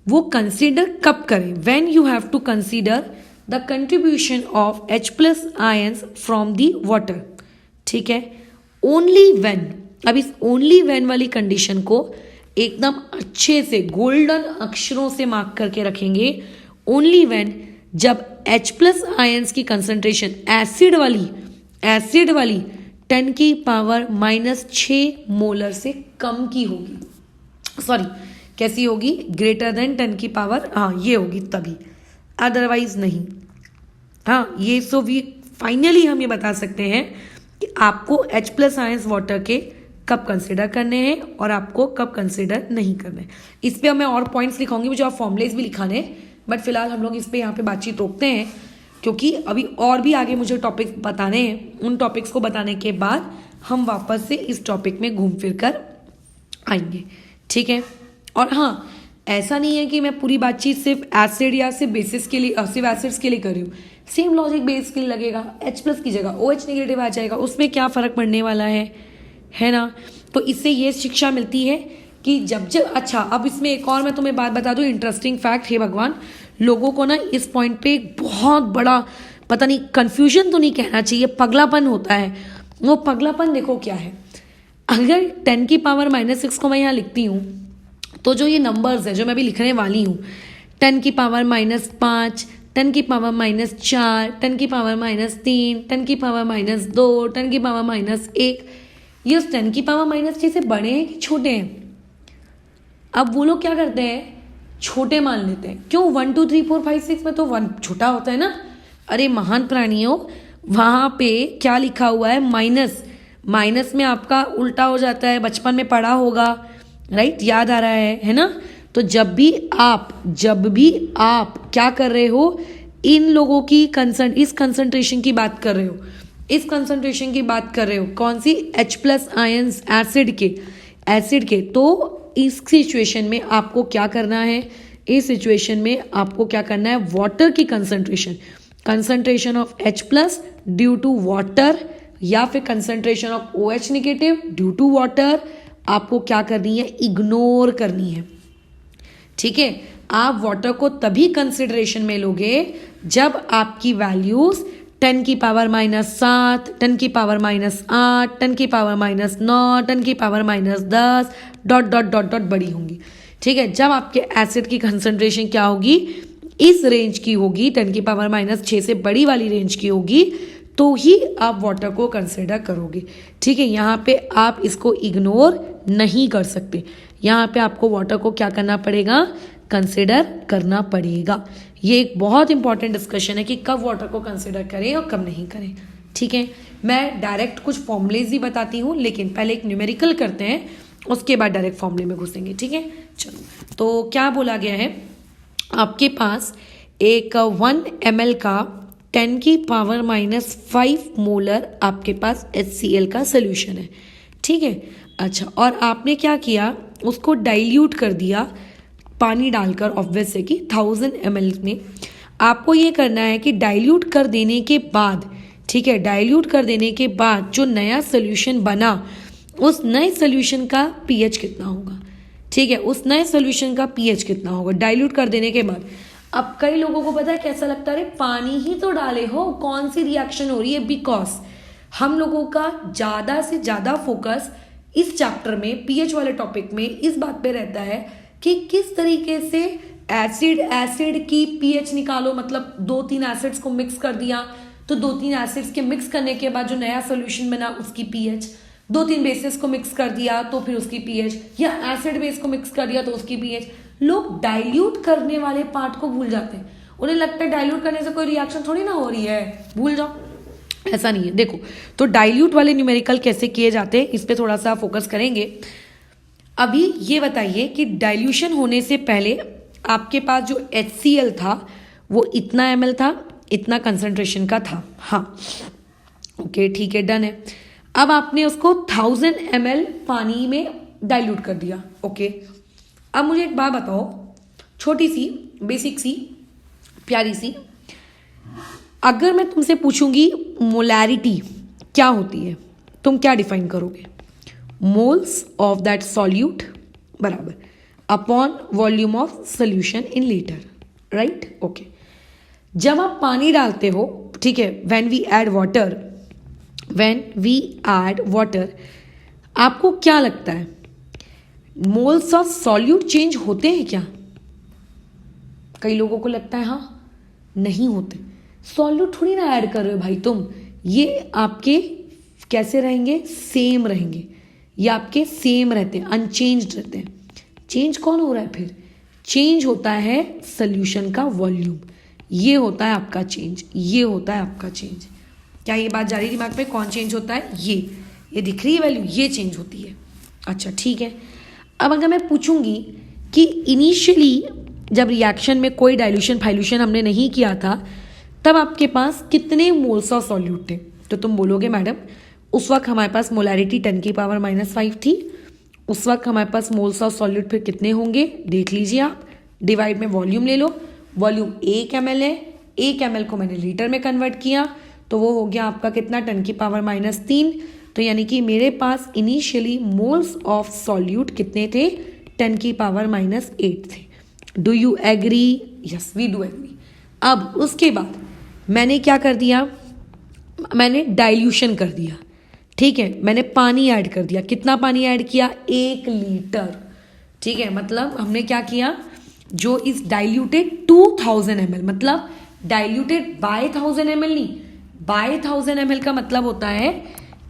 वो कंसीडर कब करें? When you have to consider the contribution of H plus ions from the water. ठीक है, ओनली व्हेन। अब इस ओनली व्हेन वाली कंडीशन को एकदम अच्छे से गोल्डन अक्षरों से मार्क करके रखेंगे। ओनली व्हेन जब H प्लस आयंस की कंसंट्रेशन एसिड वाली 10 की पावर -6 मोलर से कम की होगी, सॉरी कैसी होगी, ग्रेटर देन 10 की पावर, हाँ ये होगी तभी, अदरवाइज नहीं। हाँ, ये सो वी फाइनली हम ये बता सकते हैं कि आपको H प्लस आयंस वाटर के कब कंसिडर करने हैं और आपको कब कंसिडर नहीं करने हैं। इस पे मैं और पॉइंट्स लिखाऊंगी, मुझे और फॉर्मुलेज भी लिखाने हैं, बट फिलहाल हम लोग इस पे यहाँ पे बातचीत रोकते हैं, क्योंकि अभी और भी आगे मुझे टॉपिक्स बताने हैं। उन टॉपिक्स को बताने के बाद हम वापस से इस टॉपिक में घूम फिर कर आएंगे। ठीक है, और हाँ, ऐसा नहीं है कि मैं पूरी बातचीत सिर्फ एसिड या सिर्फ बेसिस के लिए, सिर्फ एसिड्स के लिए कर रही हूँ। सेम लॉजिक बेस के लिए लगेगा, H प्लस की जगह OH नेगेटिव आ जाएगा, उसमें क्या फ़र्क पड़ने वाला है ना। तो इससे ये शिक्षा मिलती है कि जब अच्छा, अब इसमें एक और मैं तुम्हें बात बता दूं, इंटरेस्टिंग फैक्ट है भगवान, लोगों को ना इस पॉइंट पे एक बहुत बड़ा, पता नहीं कंफ्यूजन तो नहीं कहना चाहिए, पगलापन होता है। वो पगलापन देखो क्या है, अगर 10 की पावर -6 को मैं यहाँ लिखती हूँ, तो जो ये नंबर्स है जो मैं अभी लिखने वाली हूँ, 10 की पावर -5, 10 की पावर -4, 10 की पावर -3, 10 की पावर -2, 10 की पावर -1, ये उस 10 की पावर -6 से बड़े हैं कि छोटे हैं? अब वो लोग क्या करते हैं, छोटे मान लेते हैं। क्यों? 1 2 3 4 5 6 में तो 1 छोटा होता है ना। अरे महान प्राणियों, वहाँ पे क्या लिखा हुआ है, माइनस में आपका उल्टा हो जाता है, बचपन में पढ़ा होगा, राइट, याद आ रहा है ना। तो जब भी आप क्या कर रहे हो, इन लोगों की इस कंसंट्रेशन की बात कर रहे हो, इस कंसंट्रेशन की बात कर रहे हो, कौन सी? H प्लस आयंस एसिड के। तो इस सिचुएशन में आपको क्या करना है, इस सिचुएशन में आपको क्या करना है, वाटर की concentration of H plus due to water, या फिर concentration of OH negative due to water, आपको क्या करनी है, इग्नोर करनी है। ठीक है, आप वाटर को तभी कंसिडरेशन में लोगे जब आपकी वैल्यूज 10 की पावर -7, 10 की पावर -8, 10 की पावर -9, 10 की पावर -10 ... बड़ी होंगी। ठीक है, जब आपके एसिड की कंसंट्रेशन क्या होगी, इस रेंज की होगी, 10 की पावर -6 से बड़ी वाली रेंज की होगी, तो ही आप वाटर को कंसिडर करोगे। ठीक है, यहाँ पे आप इसको इग्नोर नहीं कर सकते, यहाँ पे आपको वाटर को क्या करना पड़ेगा, कंसिडर करना पड़ेगा। ये एक बहुत इंपॉर्टेंट डिस्कशन है कि कब वाटर को कंसिडर करें और कब नहीं करें। ठीक है, मैं डायरेक्ट कुछ फॉर्मूलेज ही बताती हूँ, लेकिन पहले एक न्यूमेरिकल करते हैं, उसके बाद डायरेक्ट फॉर्मूले में घुसेंगे। ठीक है, चलो, तो क्या बोला गया है, आपके पास एक 1 ml का 10⁻⁻5 मोलर आपके पास HCl का सोल्यूशन है। ठीक है, अच्छा, और आपने क्या किया, उसको डाइल्यूट कर दिया पानी डालकर, ऑब्वियस है कि 1000 ml में। आपको ये करना है कि डाइल्यूट कर देने के बाद, ठीक है, डाइल्यूट कर देने के बाद जो नया सोल्यूशन बना, उस नए सोल्यूशन का पीएच कितना होगा। ठीक है, उस नए सोल्यूशन का पीएच कितना होगा डाइल्यूट कर देने के बाद। अब कई लोगों को पता है कैसा लगता है, पानी ही तो डाले हो, कौन सी रिएक्शन हो रही है, बिकॉज हम लोगों का ज़्यादा से ज़्यादा फोकस इस चैप्टर में, पीएच वाले टॉपिक में, इस बात पे रहता है कि किस तरीके से एसिड की पीएच निकालो। मतलब 2-3 एसिड्स को मिक्स कर दिया, तो 2-3 एसिड्स के मिक्स करने के बाद जो नया सोल्यूशन बना उसकी पीएच, 2-3 बेसिस को मिक्स कर दिया तो फिर उसकी पीएच, या एसिड बेस को मिक्स कर दिया तो उसकी पीएच। लोग डाइल्यूट करने वाले पार्ट को भूल जाते हैं, उन्हें लगता है डाइल्यूट करने से कोई रिएक्शन थोड़ी ना हो रही है, भूल जाओ, ऐसा नहीं है। देखो, तो डाइल्यूट वाले न्यूमेरिकल कैसे किए जाते हैं, इस पे थोड़ा सा फोकस करेंगे। अभी ये बताइए कि डाइल्यूशन होने से पहले आपके पास जो HCl था वो इतना ml था, इतना कंसंट्रेशन का था। हाँ, ओके, ठीक है, डन है। अब आपने उसको 1000 ml पानी में डाइल्यूट कर दिया। ओके, अब मुझे एक बात बताओ, छोटी सी, बेसिक सी, प्यारी सी, अगर मैं तुमसे पूछूंगी मोलैरिटी क्या होती है, तुम क्या डिफाइन करोगे। मोल्स ऑफ दैट सॉल्यूट बराबर upon volume of solution in litre, right. Okay, जब आप पानी डालते हो, ठीक है, व्हेन वी ऐड वाटर, आपको क्या लगता है, मोल्स ऑफ सॉल्यूट चेंज होते हैं क्या। कई लोगों को लगता है हाँ, नहीं होते, सॉल्यूट थोड़ी ना ऐड कर रहे हो भाई तुम, ये आपके कैसे रहेंगे, सेम रहेंगे, ये आपके सेम रहते हैं, अनचेंज्ड रहते हैं। चेंज कौन हो रहा है फिर, चेंज होता है सोल्यूशन का वॉल्यूम, ये होता है आपका चेंज, ये होता है आपका चेंज। क्या ये बात जा रही दिमाग में, कौन चेंज होता है, ये दिख रही है वैल्यू, ये चेंज होती है। अच्छा, ठीक है। अब अगर मैं पूछूंगी कि इनिशियली जब रिएक्शन में कोई डाइल्यूशन फाइल्यूशन हमने नहीं किया था, तब आपके पास कितने मोल्स ऑफ सॉल्यूट थे, तो तुम बोलोगे मैडम उस वक्त हमारे पास मोलैरिटी 10⁻⁻5 थी। उस वक्त हमारे पास मोल्स ऑफ सॉल्यूट फिर कितने होंगे, देख लीजिए आप, डिवाइड में वॉल्यूम ले लो, वॉल्यूम 1 ml है, 1 ml को मैंने लीटर में कन्वर्ट किया, तो वो हो गया आपका कितना, 10⁻³ तो यानी कि मेरे पास इनिशियली मोल्स ऑफ सॉल्यूट कितने थे, 10⁻⁸ थे। Do you agree, yes we do agree. अब उसके बाद मैंने क्या कर दिया, मैंने डाइल्यूशन कर दिया, ठीक है, मैंने पानी ऐड कर दिया, कितना पानी ऐड किया, 1 लीटर, ठीक है, मतलब हमने क्या किया, जो इज डाइल्यूटेड 2000 ml, मतलब डाइल्यूटेड बाय 1000 ml नहीं, बाय 1000 ml का मतलब होता है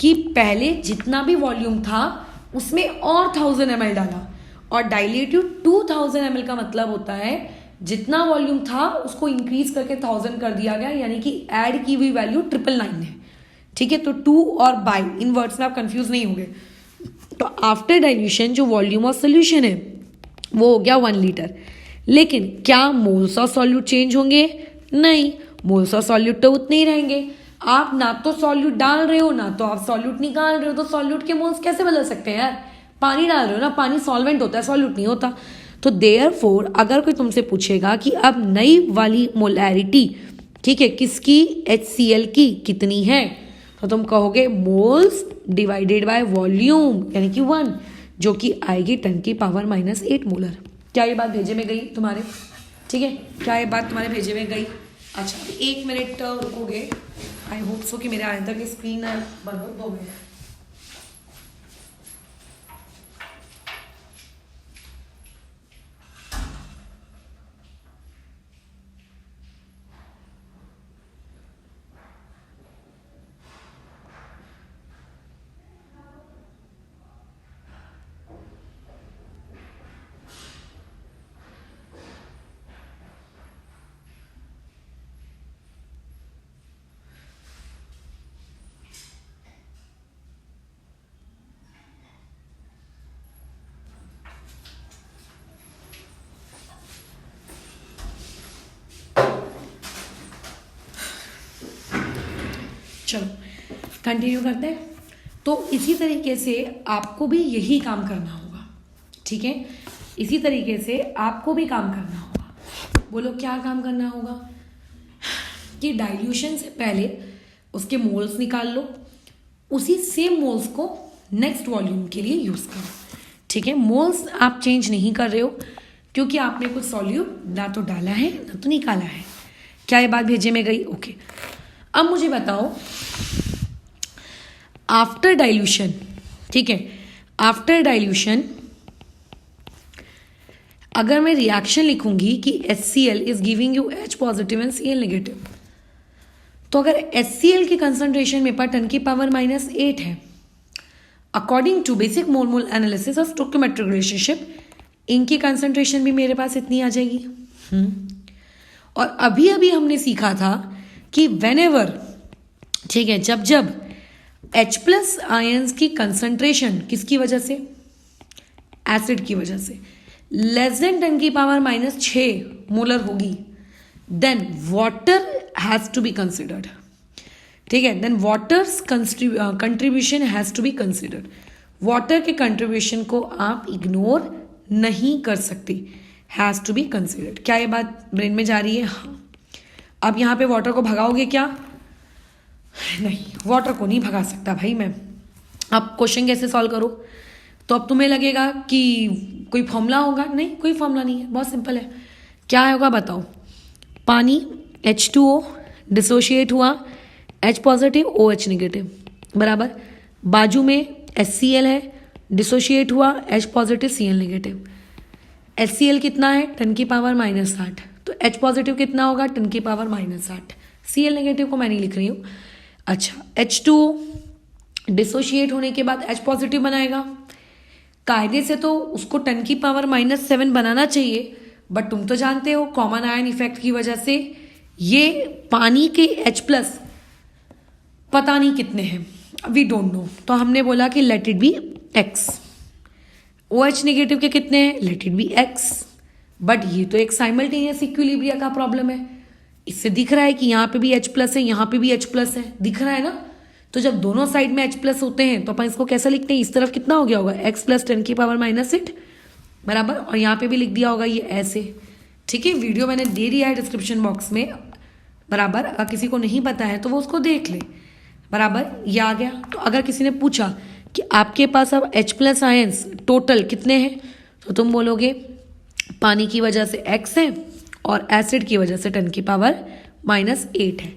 कि पहले जितना भी वॉल्यूम था उसमें और 1000 ml डाला, और डाइल्यूटेड 2000 ml का मतलब होता है जितना वॉल्यूम था उसको इंक्रीज करके 1000 कर दिया गया, यानी कि ऐड की हुई वैल्यू 999 है। ठीक है, तो 2 और बाय इन वर्ड्स में आप कंफ्यूज नहीं होंगे। तो आफ्टर डाइल्यूशन जो वॉल्यूम ऑफ सोल्यूशन है वो हो गया 1 लीटर। लेकिन क्या मोल्स ऑफ सॉल्यूट चेंज होंगे, नहीं, मोल्स ऑफ सॉल्यूट तो उतने ही रहेंगे। आप ना तो सॉल्यूट डाल रहे हो ना तो आप सॉल्यूट निकाल रहे हो, तो सॉल्यूट के मोल्स कैसे बदल सकते हैं यार, पानी डाल रहे हो ना, पानी सॉल्वेंट होता है, सॉल्यूट नहीं होता। तो देयरफॉर अगर कोई तुमसे पूछेगा कि अब नई वाली मोलैरिटी, ठीक है, किसकी, HCl की कितनी है, तो तुम कहोगे मोल्स डिवाइडेड बाय वॉल्यूम, यानी कि 1, जो कि आएगी 10⁻⁸ मोलर। क्या ये बात भेजे में गई तुम्हारे, ठीक है, क्या ये बात तुम्हारे भेजे में गई। अच्छा, 1 मिनट रुकोगे, आई होप सो कि मेरे आने तक स्क्रीन बंद हो, 2 मिनट। चलो कंटिन्यू करते हैं। तो इसी तरीके से आपको भी यही काम करना होगा, ठीक है, इसी तरीके से आपको भी काम करना होगा। बोलो क्या काम करना होगा? कि डाइल्यूशन से पहले उसके मोल्स निकाल लो, उसी सेम मोल्स को नेक्स्ट वॉल्यूम के लिए यूज़ करो, ठीक है। मोल्स आप चेंज नहीं कर रहे हो क्योंकि आपने कुछ सॉल्यूट ना तो डाला है ना तो निकाला है। क्या ये बात भेजे में गई? ओके। अब मुझे बताओ आफ्टर डाइल्यूशन, ठीक है, आफ्टर डाइल्यूशन अगर मैं रिएक्शन लिखूंगी कि HCl is giving you H positive and Cl negative, तो अगर HCl की कंसंट्रेशन मेरे पास 10 की पावर -8 है, according to basic mole mole analysis और स्टोइकोमेट्रिक रिलेशनशिप इनकी कंसंट्रेशन भी मेरे पास इतनी आ जाएगी। और अभी अभी हमने सीखा था कि व्हेनेवर, ठीक है, जब जब H+ आयंस की कंसंट्रेशन किसकी वजह से, एसिड की वजह से, लेस देन 10 की पावर -6 मोलर होगी, then water has to be considered, ठीक है, then water's contribution has to be considered. Water के कंट्रीब्यूशन को आप इग्नोर नहीं कर सकती, हैज टू बी कंसिडर्ड। क्या ये बात ब्रेन में जा रही है? हाँ। अब यहाँ पे वाटर को भगाओगे क्या? नहीं, वाटर को नहीं भगा सकता भाई मैं। अब क्वेश्चन कैसे सॉल्व करो? तो अब तुम्हें लगेगा कि कोई फॉर्मूला होगा, नहीं कोई फॉर्मूला नहीं है, बहुत सिंपल है। क्या होगा बताओ? पानी H2O डिसोशिएट हुआ H पॉजिटिव OH नेगेटिव बराबर, बाजू में HCl है, डिसोशिएट हुआ H positive Cl negative. HCl कितना है? 10 की पावर -8, तो H पॉजिटिव कितना होगा? 10 की पावर -8। Cl नेगेटिव को मैं नहीं लिख रही हूँ। अच्छा, H2O डिसोशिएट होने के बाद H पॉजिटिव बनाएगा, कायदे से तो उसको 10 की पावर -7 बनाना चाहिए, बट तुम तो जानते हो कॉमन आयन इफेक्ट की वजह से ये पानी के H+ पता नहीं कितने हैं, वी डोंट नो, तो हमने बोला कि let it be X। OH negative के कितने हैं? Let it be X। But ये तो एक साइमल्टेनियस इक्विलिब्रिया का प्रॉब्लम है, इससे दिख रहा है कि यहाँ पे भी H+ है, यहाँ पे भी H+ है, दिख रहा है ना। तो जब दोनों साइड में H+ होते हैं तो अपन इसको कैसा लिखते हैं? इस तरफ कितना हो गया होगा? X + 10 की पावर -8 बराबर, और यहाँ पे भी लिख दिया होगा ये ऐसे, ठीक है। वीडियो मैंने दे दिया है डिस्क्रिप्शन बॉक्स में बराबर, अगर किसी को नहीं पता है तो वो उसको देख ले बराबर, ये आ गया। तो अगर किसी ने पूछा कि आपके पास अब H+ आयंस टोटल कितने हैं, तो तुम बोलोगे पानी की वजह से X है और एसिड की वजह से 10 की पावर -8 है।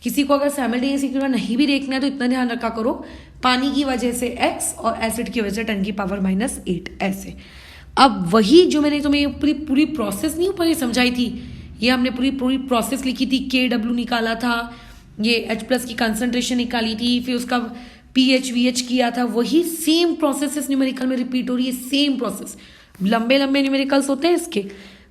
किसी को अगर साइमल्टेनियस इक्विलिब्रियम नहीं भी देखना है तो इतना ध्यान रखा करो, पानी की वजह से X और एसिड की वजह से 10 की पावर -8 ऐसे। अब वही जो मैंने तुम्हें पूरी प्रोसेस नहीं ऊपर समझाई थी, ये हमने पूरी प्रोसेस लिखी थी, KW निकाला था, ये H+ की कंसंट्रेशन निकाली थी, फिर उसका pH VH किया था, वही सेम प्रोसेस न्यूमेरिकल में रिपीट हो रही है, सेम प्रोसेस। लंबे लंबे न्यूमेरिकल्स होते हैं इसके।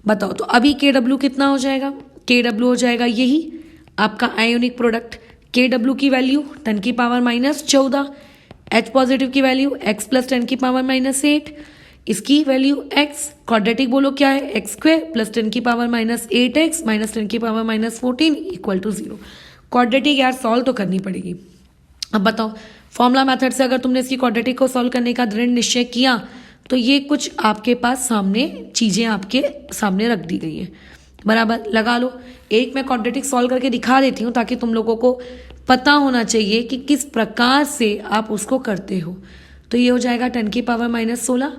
बताओ तो अभी KW कितना हो जाएगा? KW हो जाएगा यही आपका आयोनिक प्रोडक्ट, KW की वैल्यू 10 की पावर -14, H पॉजिटिव की वैल्यू X + 10 की पावर -8, इसकी वैल्यू X, क्वाड्रेटिक बोलो क्या है? X² + 10 की पावर -8X - 10 की पावर -14 = 0। क्वाड्रेटिक यार सॉल्व तो करनी पड़ेगी। अब बताओ फॉर्मूला मेथड से अगर तुमने इसकी क्वाड्रेटिक को सॉल्व करने का दृढ़ निश्चय किया तो ये कुछ आपके पास सामने चीज़ें आपके सामने रख दी गई हैं बराबर, लगा लो। एक मैं क्वाड्रेटिक सॉल्व करके दिखा देती हूँ ताकि तुम लोगों को पता होना चाहिए कि किस प्रकार से आप उसको करते हो। तो ये हो जाएगा 10 की power -16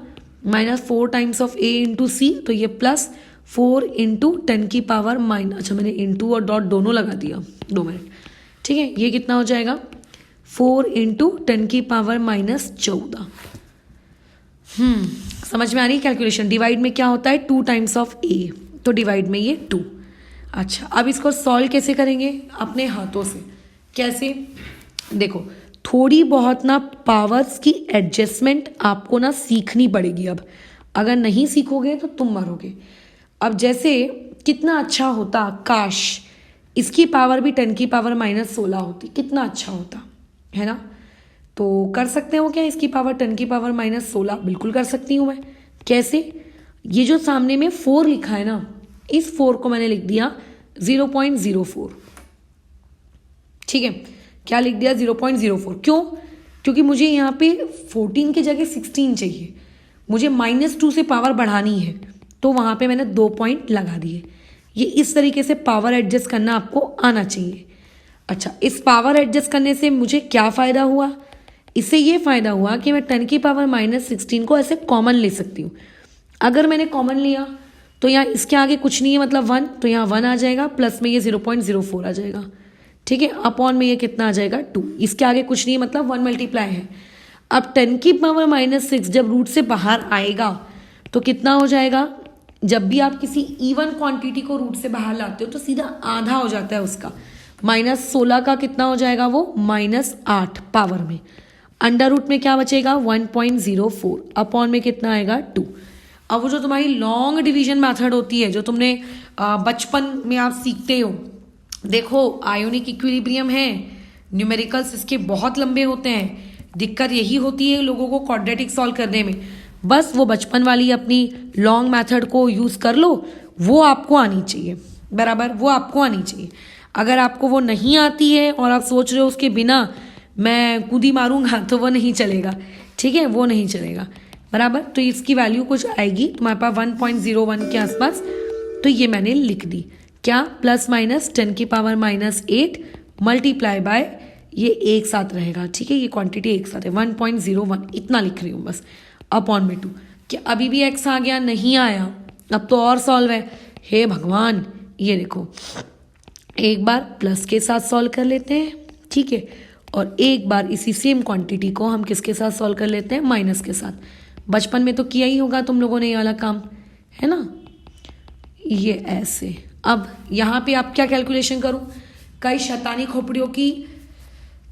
-4 times of A × C, तो ये +4 × 10 की पावर अच्छा मैंने इंटू और डॉट दोनों लगा दिया, 2 मिनट, ठीक है। ये कितना हो जाएगा? 4 × 10 की पावर -14। समझ में आ रही है कैलकुलेशन? डिवाइड में क्या होता है? 2 टाइम्स ऑफ A, तो डिवाइड में ये 2। अच्छा, अब इसको सॉल्व कैसे करेंगे? अपने हाथों से। कैसे? देखो थोड़ी बहुत ना पावर्स की एडजस्टमेंट आपको ना सीखनी पड़ेगी। अब अगर नहीं सीखोगे तो तुम मरोगे। अब जैसे कितना अच्छा होता काश इसकी पावर भी 10 की पावर -16 होती, कितना अच्छा होता है ना। तो कर सकते हो क्या इसकी पावर 10 की पावर -16? बिल्कुल कर सकती हूँ मैं। कैसे? ये जो सामने में 4 लिखा है ना, इस 4 को मैंने लिख दिया 0.04, ठीक है। क्या लिख दिया 0.04। क्यों? क्योंकि मुझे यहाँ पे 14 की जगह 16 चाहिए, मुझे -2 से पावर बढ़ानी है, तो वहाँ पे मैंने 2 पॉइंट लगा दिए। ये इस तरीके से पावर एडजस्ट करना आपको आना चाहिए। अच्छा, इस पावर एडजस्ट करने से मुझे क्या फ़ायदा हुआ? इससे ये फ़ायदा हुआ कि मैं 10 की पावर -16 को ऐसे कॉमन ले सकती हूँ। अगर मैंने कॉमन लिया तो यहाँ इसके आगे कुछ नहीं है, मतलब 1, तो यहाँ 1 आ जाएगा, प्लस में ये 0.04 आ जाएगा, ठीक है, अपॉन में ये कितना आ जाएगा 2। इसके आगे कुछ नहीं है, मतलब 1 मल्टीप्लाई है। अब 10 की पावर -6 जब रूट से बाहर आएगा तो कितना हो जाएगा? जब भी आप किसी इवन क्वांटिटी को रूट से बाहर लाते हो तो सीधा आधा हो जाता है उसका। -16 का कितना हो जाएगा? वो -8 पावर में। अंडर रूट में क्या बचेगा? 1.04, अपॉन में कितना आएगा 2। अब वो जो तुम्हारी लॉन्ग डिवीजन मेथड होती है, जो तुमने बचपन में आप सीखते हो, देखो आयोनिक इक्विलिब्रियम है, न्यूमेरिकल्स इसके बहुत लंबे होते हैं, दिक्कत यही होती है लोगों को क्वाड्रेटिक सॉल्व करने में। बस वो बचपन वाली अपनी लॉन्ग मेथड को यूज़ कर लो, वो आपको आनी चाहिए, बराबर, वो आपको आनी चाहिए। अगर आपको वो नहीं आती है और आप सोच रहे हो उसके बिना मैं कूदी मारूंगा, तो वो नहीं चलेगा, ठीक है, वो नहीं चलेगा, बराबर। तो इसकी वैल्यू कुछ आएगी तुम्हारे पास 1.01 के आसपास, तो ये मैंने लिख दी। क्या? ±10 की पावर -8 मल्टीप्लाई बाय, ये एक साथ रहेगा, ठीक है, ये क्वांटिटी एक साथ है, 1.01 इतना लिख रही हूँ बस, अपॉन में 2। क्या अभी भी x आ गया? नहीं आया, अब तो और सॉल्व है। हे भगवान, ये देखो, एक बार प्लस के साथ सॉल्व कर लेते हैं, ठीक है, और एक बार इसी सेम क्वांटिटी को हम किसके साथ सॉल्व कर लेते हैं? माइनस के साथ। बचपन में तो किया ही होगा तुम लोगों ने ये वाला काम, है ना, ये ऐसे। अब यहाँ पे आप क्या कैलकुलेशन करूँ? कई शैतानी खोपड़ियों की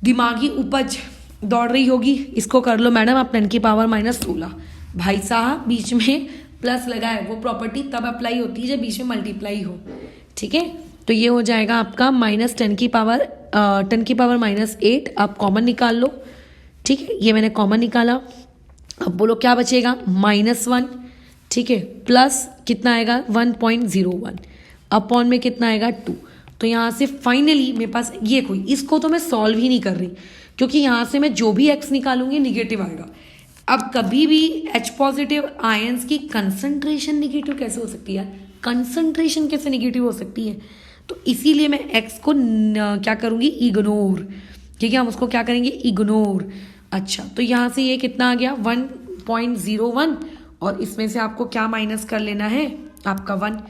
दिमागी उपज दौड़ रही होगी, इसको कर लो मैडम आप 10 की पावर -16। भाई साहब, बीच में प्लस लगाए, वो प्रॉपर्टी तब अप्लाई होती है जब बीच में मल्टीप्लाई हो, ठीक है। तो ये हो जाएगा आपका -10 की पावर -8, आप कॉमन निकाल लो, ठीक है, ये मैंने कॉमन निकाला। अब बोलो क्या बचेगा? -1, ठीक है, प्लस कितना आएगा? 1.01, अपॉन में कितना आएगा 2। तो यहाँ से फाइनली मेरे पास ये कोई, इसको तो मैं सॉल्व ही नहीं कर रही, क्योंकि यहाँ से मैं जो भी x निकालूंगी निगेटिव आएगा। अब कभी भी H पॉजिटिव आयंस की कंसंट्रेशन निगेटिव कैसे हो सकती है? कंसंट्रेशन कैसे निगेटिव हो सकती है? तो इसीलिए मैं x को क्या करूँगी? इग्नोर, ठीक है, हम उसको क्या करेंगे? इग्नोर। अच्छा, तो यहाँ से ये कितना आ गया? 1.01, और इसमें से आपको क्या माइनस कर लेना है? आपका 1।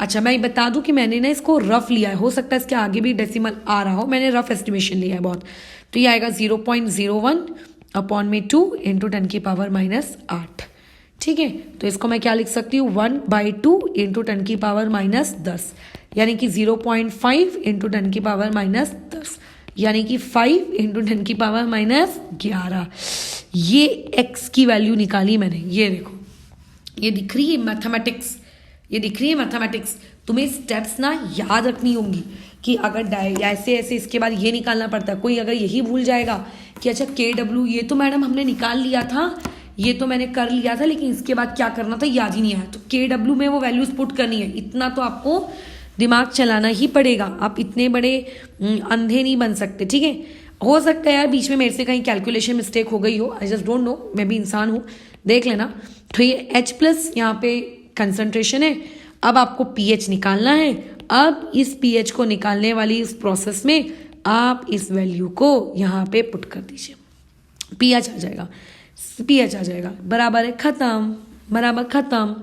अच्छा, मैं बता दूं कि मैंने ना इसको रफ लिया है, हो सकता है इसके आगे भी डेसिमल आ रहा हो, मैंने रफ एस्टिमेशन लिया है बहुत। तो ये आएगा 0.01 अपॉन में 2 इंटू 10 की पावर -8, ठीक है। तो इसको मैं क्या लिख सकती हूँ? 1/2 इंटू 10 की पावर -10, यानी कि 0.5 इंटू 10 की पावर -10, यानी कि 5 इंटू 10 की पावर -11। ये x की वैल्यू निकाली मैंने, ये देखो, ये दिख रही है मैथमेटिक्स, ये दिख रही है मैथमेटिक्स। तुम्हें स्टेप्स ना याद रखनी होंगी कि अगर ऐसे ऐसे इसके बाद ये निकालना पड़ता है। कोई अगर यही भूल जाएगा कि अच्छा KW ये तो मैडम हमने निकाल लिया था, ये तो मैंने कर लिया था, लेकिन इसके बाद क्या करना था याद ही नहीं आया, तो KW में वो वैल्यूज पुट करनी है, इतना तो आपको दिमाग चलाना ही पड़ेगा। आप इतने बड़े अंधे नहीं बन सकते, ठीक है। हो सकता है यार बीच में मेरे से कहीं कैलकुलेशन मिस्टेक हो गई हो, आई जस्ट डोंट नो, मैं भी इंसान हूँ, देख लेना। तो ये H+ यहाँ पे कंसंट्रेशन है। अब आपको pH निकालना है। अब इस pH को निकालने वाली इस प्रोसेस में आप इस वैल्यू को यहाँ पे पुट कर दीजिए, pH आ जाएगा, pH आ जाएगा, बराबर है खत्म, बराबर खत्म,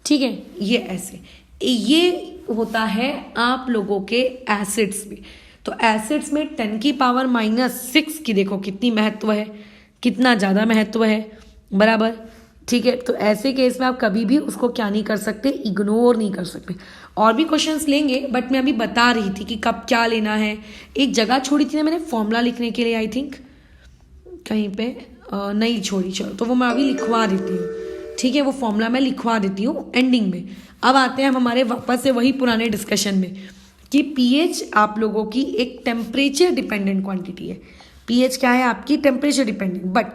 ठीक है। ये ऐसे, ये होता है आप लोगों के एसिड्स में। तो एसिड्स में 10 की पावर -6 की देखो कितनी महत्व है, कितना ज़्यादा महत्व है, बराबर, ठीक है। तो ऐसे केस में आप कभी भी उसको क्या नहीं कर सकते? इग्नोर नहीं कर सकते। और भी क्वेश्चंस लेंगे, बट मैं अभी बता रही थी कि कब क्या लेना है। एक जगह छोड़ी थी ना मैंने फॉर्मूला लिखने के लिए, आई थिंक कहीं पे नहीं छोड़ी, चलो तो वो मैं अभी लिखवा देती हूँ, ठीक है, वो फॉर्मूला मैं लिखवा देती हूँ एंडिंग में। अब आते हैं हम हमारे वापस से वही पुराने डिस्कशन में कि pH आप लोगों की एक टेम्परेचर डिपेंडेंट क्वांटिटी है। pH क्या है? आपकी टेम्परेचर डिपेंडेंट। बट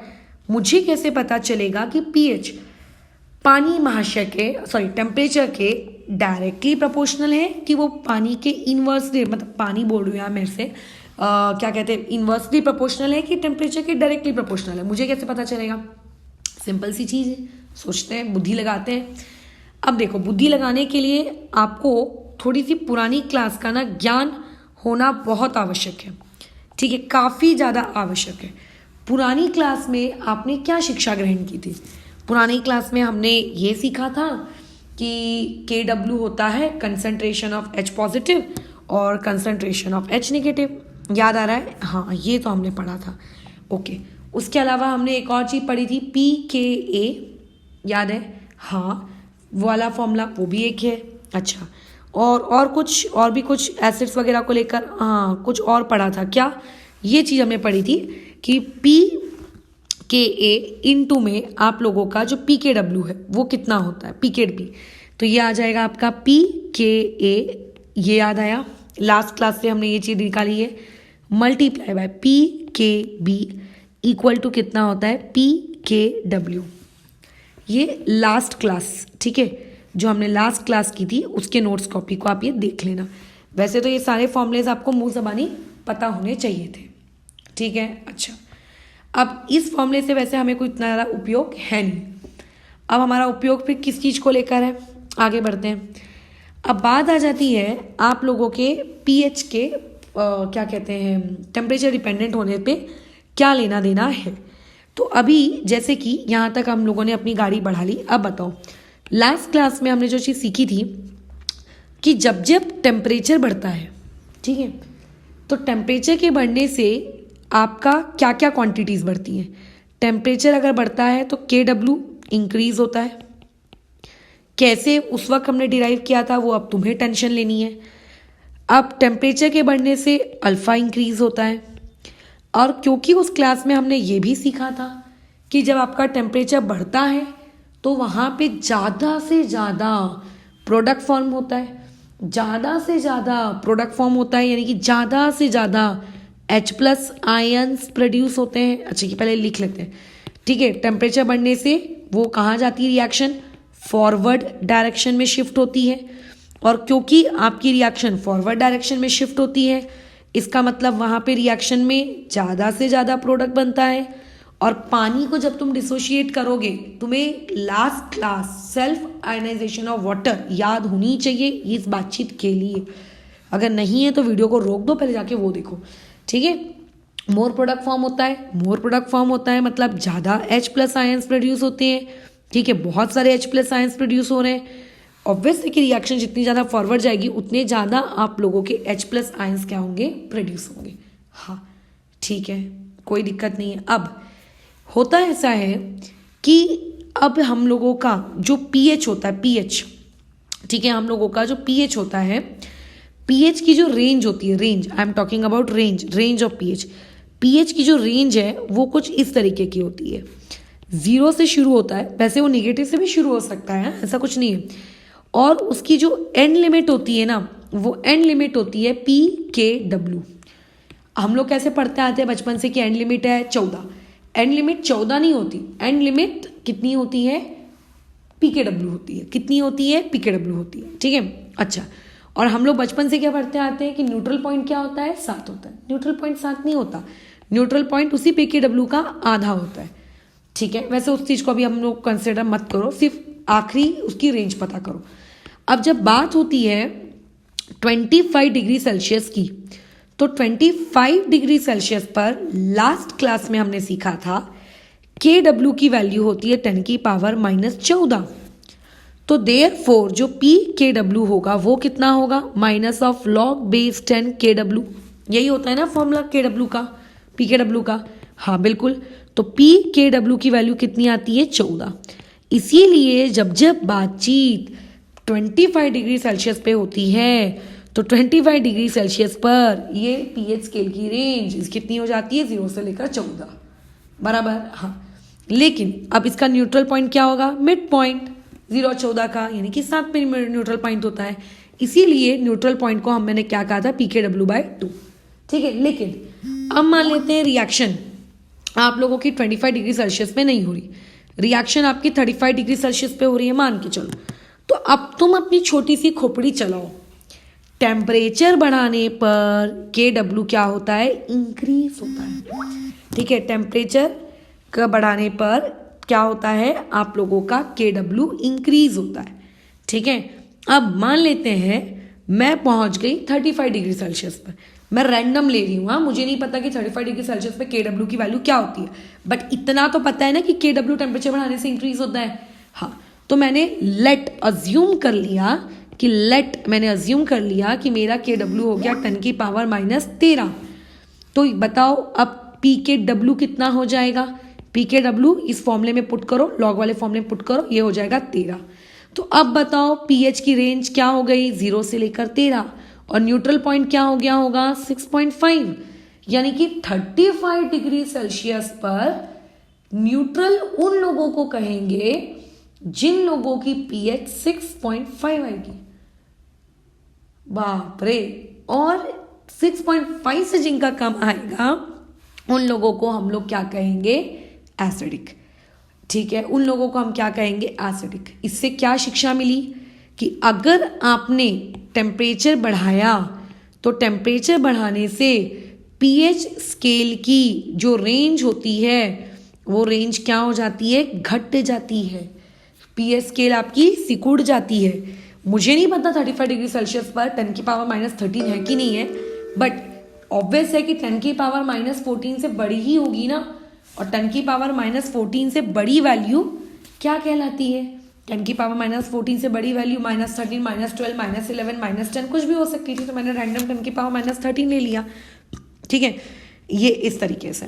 मुझे कैसे पता चलेगा कि pH पानी महाशय के टेम्परेचर के डायरेक्टली प्रोपोर्शनल है कि वो पानी के इनवर्सली, मतलब पानी बोल रही हूँ यार मेरे से, क्या कहते हैं, इन्वर्सली प्रोपोर्शनल है कि टेम्परेचर के डायरेक्टली प्रोपोर्शनल है, मुझे कैसे पता चलेगा? सिंपल सी चीज़ है, सोचते हैं, बुद्धि लगाते हैं। अब देखो, बुद्धि लगाने के लिए आपको थोड़ी सी पुरानी क्लास का ना ज्ञान होना बहुत आवश्यक है, ठीक है, काफ़ी ज़्यादा आवश्यक है। पुरानी क्लास में आपने क्या शिक्षा ग्रहण की थी? पुरानी क्लास में हमने ये सीखा था कि KW होता है कंसंट्रेशन ऑफ H पॉजिटिव और कंसंट्रेशन ऑफ H नेगेटिव। याद आ रहा है? हाँ, ये तो हमने पढ़ा था। ओके, उसके अलावा हमने एक और चीज़ पढ़ी थी, pKa, याद है? हाँ, वो वाला फॉर्मूला, वो भी एक है। अच्छा, और कुछ और भी कुछ एसिड्स वगैरह को लेकर हाँ कुछ और पढ़ा था क्या? ये चीज़ हमने पढ़ी थी कि pKa इनटू में आप लोगों का जो pKw है वो कितना होता है, pKb। तो ये आ जाएगा आपका pKa, ये याद आया, लास्ट क्लास से हमने ये चीज़ निकाली है, multiply by pKb equal to कितना होता है, pKw। ये लास्ट क्लास, ठीक है, जो हमने लास्ट क्लास की थी उसके नोट्स कॉपी को आप ये देख लेना। वैसे तो ये सारे फॉर्मूलेज आपको मुंह ज़बानी पता होने चाहिए थे, ठीक है। अच्छा, अब इस फॉर्मूले से वैसे हमें कोई इतना ज़्यादा उपयोग है नहीं। अब हमारा उपयोग फिर किस चीज़ को लेकर है, आगे बढ़ते हैं। अब बात आ जाती है आप लोगों के pH के क्या कहते हैं, टेम्परेचर डिपेंडेंट होने पे क्या लेना देना है। तो अभी जैसे कि यहाँ तक हम लोगों ने अपनी गाड़ी बढ़ा ली। अब बताओ, लास्ट क्लास में हमने जो चीज़ सीखी थी कि जब जब टेम्परेचर बढ़ता है, ठीक है, तो टेम्परेचर के बढ़ने से आपका क्या क्या क्वांटिटीज़ बढ़ती हैं। टेम्परेचर अगर बढ़ता है तो KW इंक्रीज़ होता है। कैसे, उस वक्त हमने डिराइव किया था, वो अब तुम्हें टेंशन लेनी है। अब टेम्परेचर के बढ़ने से अल्फ़ा इंक्रीज़ होता है। और क्योंकि उस क्लास में हमने ये भी सीखा था कि जब आपका टेम्परेचर बढ़ता है तो वहाँ पे ज़्यादा से ज़्यादा प्रोडक्ट फॉर्म होता है, ज़्यादा से ज़्यादा प्रोडक्ट फॉर्म होता है, यानी कि ज़्यादा से ज़्यादा H+ आयन्स प्रोड्यूस होते हैं। अच्छा, कि पहले लिख लेते हैं, ठीक है। टेम्परेचर बढ़ने से वो कहाँ जाती है रिएक्शन, फॉरवर्ड डायरेक्शन में शिफ्ट होती है। और क्योंकि आपकी रिएक्शन फॉरवर्ड डायरेक्शन में शिफ्ट होती है, इसका मतलब वहाँ पे रिएक्शन में ज़्यादा से ज़्यादा प्रोडक्ट बनता है। और पानी को जब तुम डिसोशिएट करोगे, तुम्हें last class self ionisation of water याद होनी चाहिए इस बातचीत के लिए। अगर नहीं है तो वीडियो को रोक दो, पहले जाके वो देखो, ठीक है। मोर प्रोडक्ट फॉर्म होता है, मोर प्रोडक्ट फॉर्म होता है मतलब ज़्यादा H+ आयन्स प्रोड्यूस होते हैं, ठीक है, बहुत सारे H+ आयन्स प्रोड्यूस हो रहे हैं। ऑब्वियसली कि रिएक्शन जितनी ज़्यादा फॉरवर्ड जाएगी उतने ज़्यादा आप लोगों के H+ आयन्स क्या होंगे, प्रोड्यूस होंगे। हाँ, ठीक है, कोई दिक्कत नहीं है। अब होता ऐसा है कि अब हम लोगों का जो pH होता है, pH, ठीक है, हम लोगों का जो pH होता है, pH की जो रेंज होती है, range, I am talking about range of pH की जो रेंज है वो कुछ इस तरीके की होती है। 0 से शुरू होता है, वैसे वो नेगेटिव से भी शुरू हो सकता है, ऐसा कुछ नहीं है। और उसकी जो एंड लिमिट होती है ना, वो एंड लिमिट होती है pKw। हम लोग कैसे पढ़ते आते हैं बचपन से कि एंड लिमिट है 14। एंड लिमिट 14 नहीं होती, एंड लिमिट कितनी होती है, pKw होती है। कितनी होती है, pKw होती है, ठीक है। अच्छा, और हम लोग बचपन से क्या पढ़ते आते हैं कि न्यूट्रल पॉइंट क्या होता है, 7 होता है। न्यूट्रल पॉइंट 7 नहीं होता, न्यूट्रल पॉइंट उसी pKw का आधा होता है, ठीक है। वैसे उस चीज़ को अभी हम लोग कंसिडर मत करो, सिर्फ आखिरी उसकी रेंज पता करो। अब जब बात होती है 25 डिग्री सेल्सियस की, तो 25 डिग्री सेल्सियस पर लास्ट क्लास में हमने सीखा था KW की वैल्यू होती है 10⁻⁻14। तो देयरफॉर जो pKw होगा वो कितना होगा, -log⁻10 KW। यही होता है ना फॉर्मूला KW का, pKw का। हाँ बिल्कुल, तो pKw की वैल्यू कितनी आती है, 14। इसीलिए जब जब बातचीत 25 डिग्री सेल्सियस पे होती है तो 25 डिग्री सेल्सियस पर ये pH स्केल की रेंज कितनी हो जाती है, 0 से लेकर 14, बराबर। हाँ, लेकिन अब इसका न्यूट्रल पॉइंट क्या होगा, मिड पॉइंट 0 और 14 का, यानी कि 7 पे न्यूट्रल पॉइंट होता है। इसीलिए न्यूट्रल पॉइंट को मैंने क्या कहा था, pKw/2, ठीक है। लेकिन अब मान लेते हैं रिएक्शन आप लोगों की 25 डिग्री सेल्सियस पे नहीं हो रही, रिएक्शन आपकी 35 डिग्री सेल्सियस पे हो रही है, मान के चलो। तो अब तुम अपनी छोटी सी खोपड़ी चलाओ, टेम्परेचर बढ़ाने पर KW क्या होता है, इंक्रीज होता है। ठीक है, टेम्परेचर का बढ़ाने पर क्या होता है, आप लोगों का KW इंक्रीज होता है। ठीक है, अब मान लेते हैं मैं पहुंच गई 35 डिग्री सेल्सियस पर, मैं रैंडम ले रही हूँ, हाँ, मुझे नहीं पता कि 35 डिग्री सेल्सियस पे KW की वैल्यू क्या होती है, बट इतना तो पता है ना कि KW टेम्परेचर बढ़ाने से इंक्रीज होता है। हाँ, तो मैंने मैंने अज्यूम कर लिया कि मेरा KW हो गया 10 की पावर -13। तो बताओ अब PKW कितना हो जाएगा, PKW इस फॉर्मूले में पुट करो, लॉग वाले फॉर्मूले में पुट करो, ये हो जाएगा 13। तो अब बताओ pH की रेंज क्या हो गई, 0 से लेकर 13, और न्यूट्रल पॉइंट क्या हो गया होगा, 6.5, यानी कि 35 डिग्री सेल्सियस पर न्यूट्रल उन लोगों को कहेंगे जिन लोगों की pH 6.5 आएगी। बाप रे, और 6.5 से जिनका कम आएगा उन लोगों को हम लोग क्या कहेंगे, एसिडिक। ठीक है, उन लोगों को हम क्या कहेंगे, एसिडिक। इससे क्या शिक्षा मिली कि अगर आपने टेम्परेचर बढ़ाया तो टेम्परेचर बढ़ाने से pH स्केल की जो रेंज होती है वो रेंज क्या हो जाती है, घट जाती है। pH स्केल आपकी सिकुड़ जाती है। मुझे नहीं पता 35 डिग्री सेल्सियस पर 10 की पावर -13 है कि नहीं है, बट ऑब्वियस है कि 10 की पावर -14 से बड़ी ही होगी ना, और 10 की पावर -14 से बड़ी वैल्यू क्या कहलाती है, 10 की पावर -14 से बड़ी वैल्यू -13, -12, -11, -10 कुछ भी हो सकती थी, तो मैंने रैंडम 10 की पावर -13 ले लिया। ठीक है, ये इस तरीके से।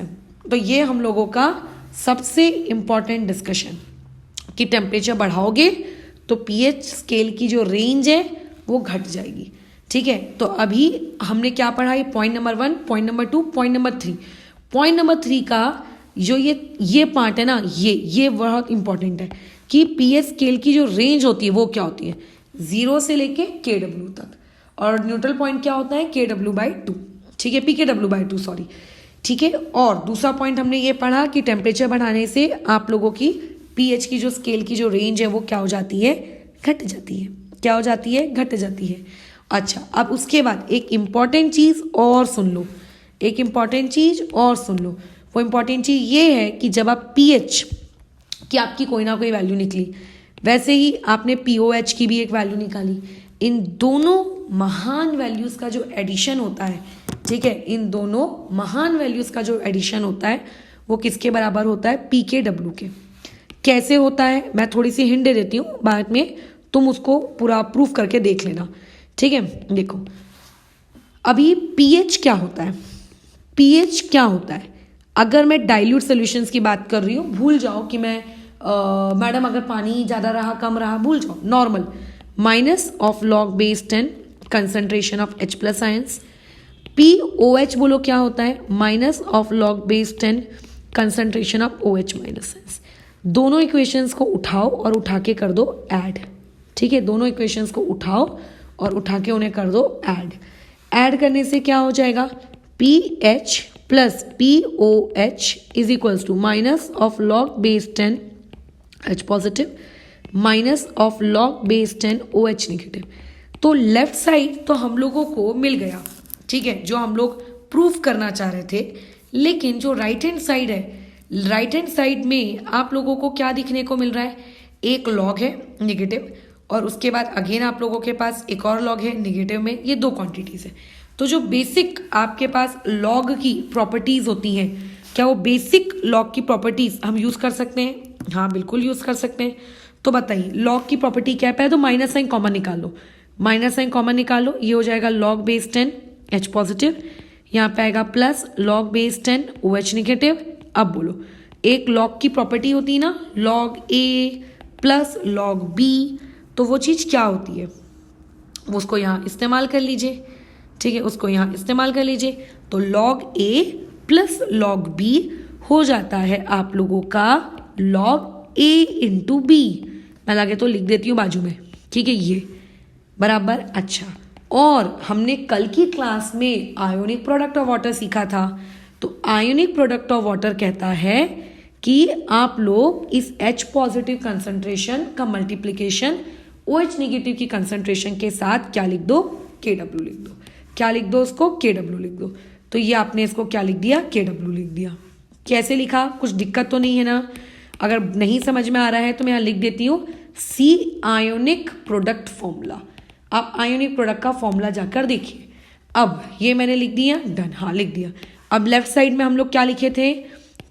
तो ये हम लोगों का सबसे इम्पॉर्टेंट डिस्कशन कि टेम्परेचर बढ़ाओगे तो pH स्केल की जो रेंज है वो घट जाएगी। ठीक है, तो अभी हमने क्या पढ़ा, ये point number 1, point number 2, point number 3। Point number 3 का जो ये पार्ट है ना, ये बहुत इंपॉर्टेंट है कि pH स्केल की जो रेंज होती है वो क्या होती है, 0 से लेके KW तक, और न्यूट्रल पॉइंट क्या होता है, KW/2। ठीक है, PKW/2 सॉरी। ठीक है, और दूसरा पॉइंट हमने ये पढ़ा कि टेम्परेचर बढ़ाने से आप लोगों की pH की जो स्केल की जो रेंज है वो क्या हो जाती है, घट जाती है। क्या हो जाती है, घट जाती है। अच्छा, अब उसके बाद एक इम्पॉर्टेंट चीज़ और सुन लो, एक इम्पॉर्टेंट चीज़ और सुन लो। वो इम्पॉर्टेंट चीज़ ये है कि जब आप pH की आपकी कोई ना कोई वैल्यू निकली, वैसे ही आपने POH की भी एक वैल्यू निकाली, इन दोनों महान वैल्यूज़ का जो एडिशन होता है, ठीक है, इन दोनों महान वैल्यूज़ का जो एडिशन होता है वो किसके बराबर होता है, PKW के। कैसे होता है मैं थोड़ी सी हिंट दे देती हूँ, बाद में तुम उसको पूरा प्रूफ करके देख लेना। ठीक है, देखो अभी pH क्या होता है, pH क्या होता है, अगर मैं डाइल्यूट सॉल्यूशंस की बात कर रही हूँ, भूल जाओ कि मैं मैडम अगर पानी ज़्यादा रहा कम रहा, भूल जाओ, normal, -log(10) concentration of H+ ions. POH बोलो क्या होता है, -log(10) concentration of OH- ions. दोनों इक्वेशंस को उठाओ और उठा के कर दो ऐड। ठीक है, दोनों इक्वेशंस को उठाओ और उठा के उन्हें कर दो ऐड। ऐड करने से क्या हो जाएगा, PH + POH is equals to -log(10) H positive -log(10) OH negative. तो लेफ्ट साइड तो हम लोगों को मिल गया, ठीक है, जो हम लोग प्रूफ करना चाह रहे थे, लेकिन जो राइट हैंड साइड है, राइट हैंड साइड में आप लोगों को क्या दिखने को मिल रहा है, एक लॉग है नेगेटिव, और उसके बाद अगेन आप लोगों के पास एक और लॉग है नेगेटिव में, ये दो क्वांटिटीज है। तो जो बेसिक आपके पास लॉग की प्रॉपर्टीज होती हैं, क्या वो बेसिक लॉग की प्रॉपर्टीज हम यूज कर सकते हैं? हाँ बिल्कुल यूज कर सकते हैं। तो बताइए लॉग की प्रॉपर्टी क्या है, पहले तो माइनस साइन कॉमन निकाल लो, माइनस साइन कॉमन निकाल लो, ये हो जाएगा log(10) H पॉजिटिव, यहाँ पे आएगा +log(10) OH नेगेटिव। अब बोलो, एक लॉग की प्रॉपर्टी होती है ना, log A + log B, तो वो चीज़ क्या होती है, वो उसको यहाँ इस्तेमाल कर लीजिए। ठीक है, उसको यहाँ इस्तेमाल कर लीजिए, तो log A + log B हो जाता है आप लोगों का log A × B। मैं लगे तो लिख देती हूँ बाजू में, ठीक है, ये बराबर। अच्छा, और हमने कल की क्लास में आयोनिक प्रोडक्ट ऑफ वाटर सीखा था, तो आयोनिक प्रोडक्ट ऑफ वाटर कहता है कि आप लोग इस H पॉजिटिव कंसंट्रेशन का मल्टीप्लिकेशन OH नेगेटिव की कंसंट्रेशन के साथ क्या लिख दो, KW लिख दो। क्या लिख दो उसको? KW लिख दो। तो ये आपने इसको क्या लिख दिया? KW लिख दिया। कैसे लिखा? कुछ दिक्कत तो नहीं है ना? अगर नहीं समझ में आ रहा है तो मैं यहाँ लिख देती हूँ C आयोनिक प्रोडक्ट फॉर्मूला। आप आयोनिक प्रोडक्ट का फॉर्मूला जाकर देखिए। अब ये मैंने लिख दिया, डन। हाँ, लिख दिया। अब लेफ्ट साइड में हम लोग क्या लिखे थे?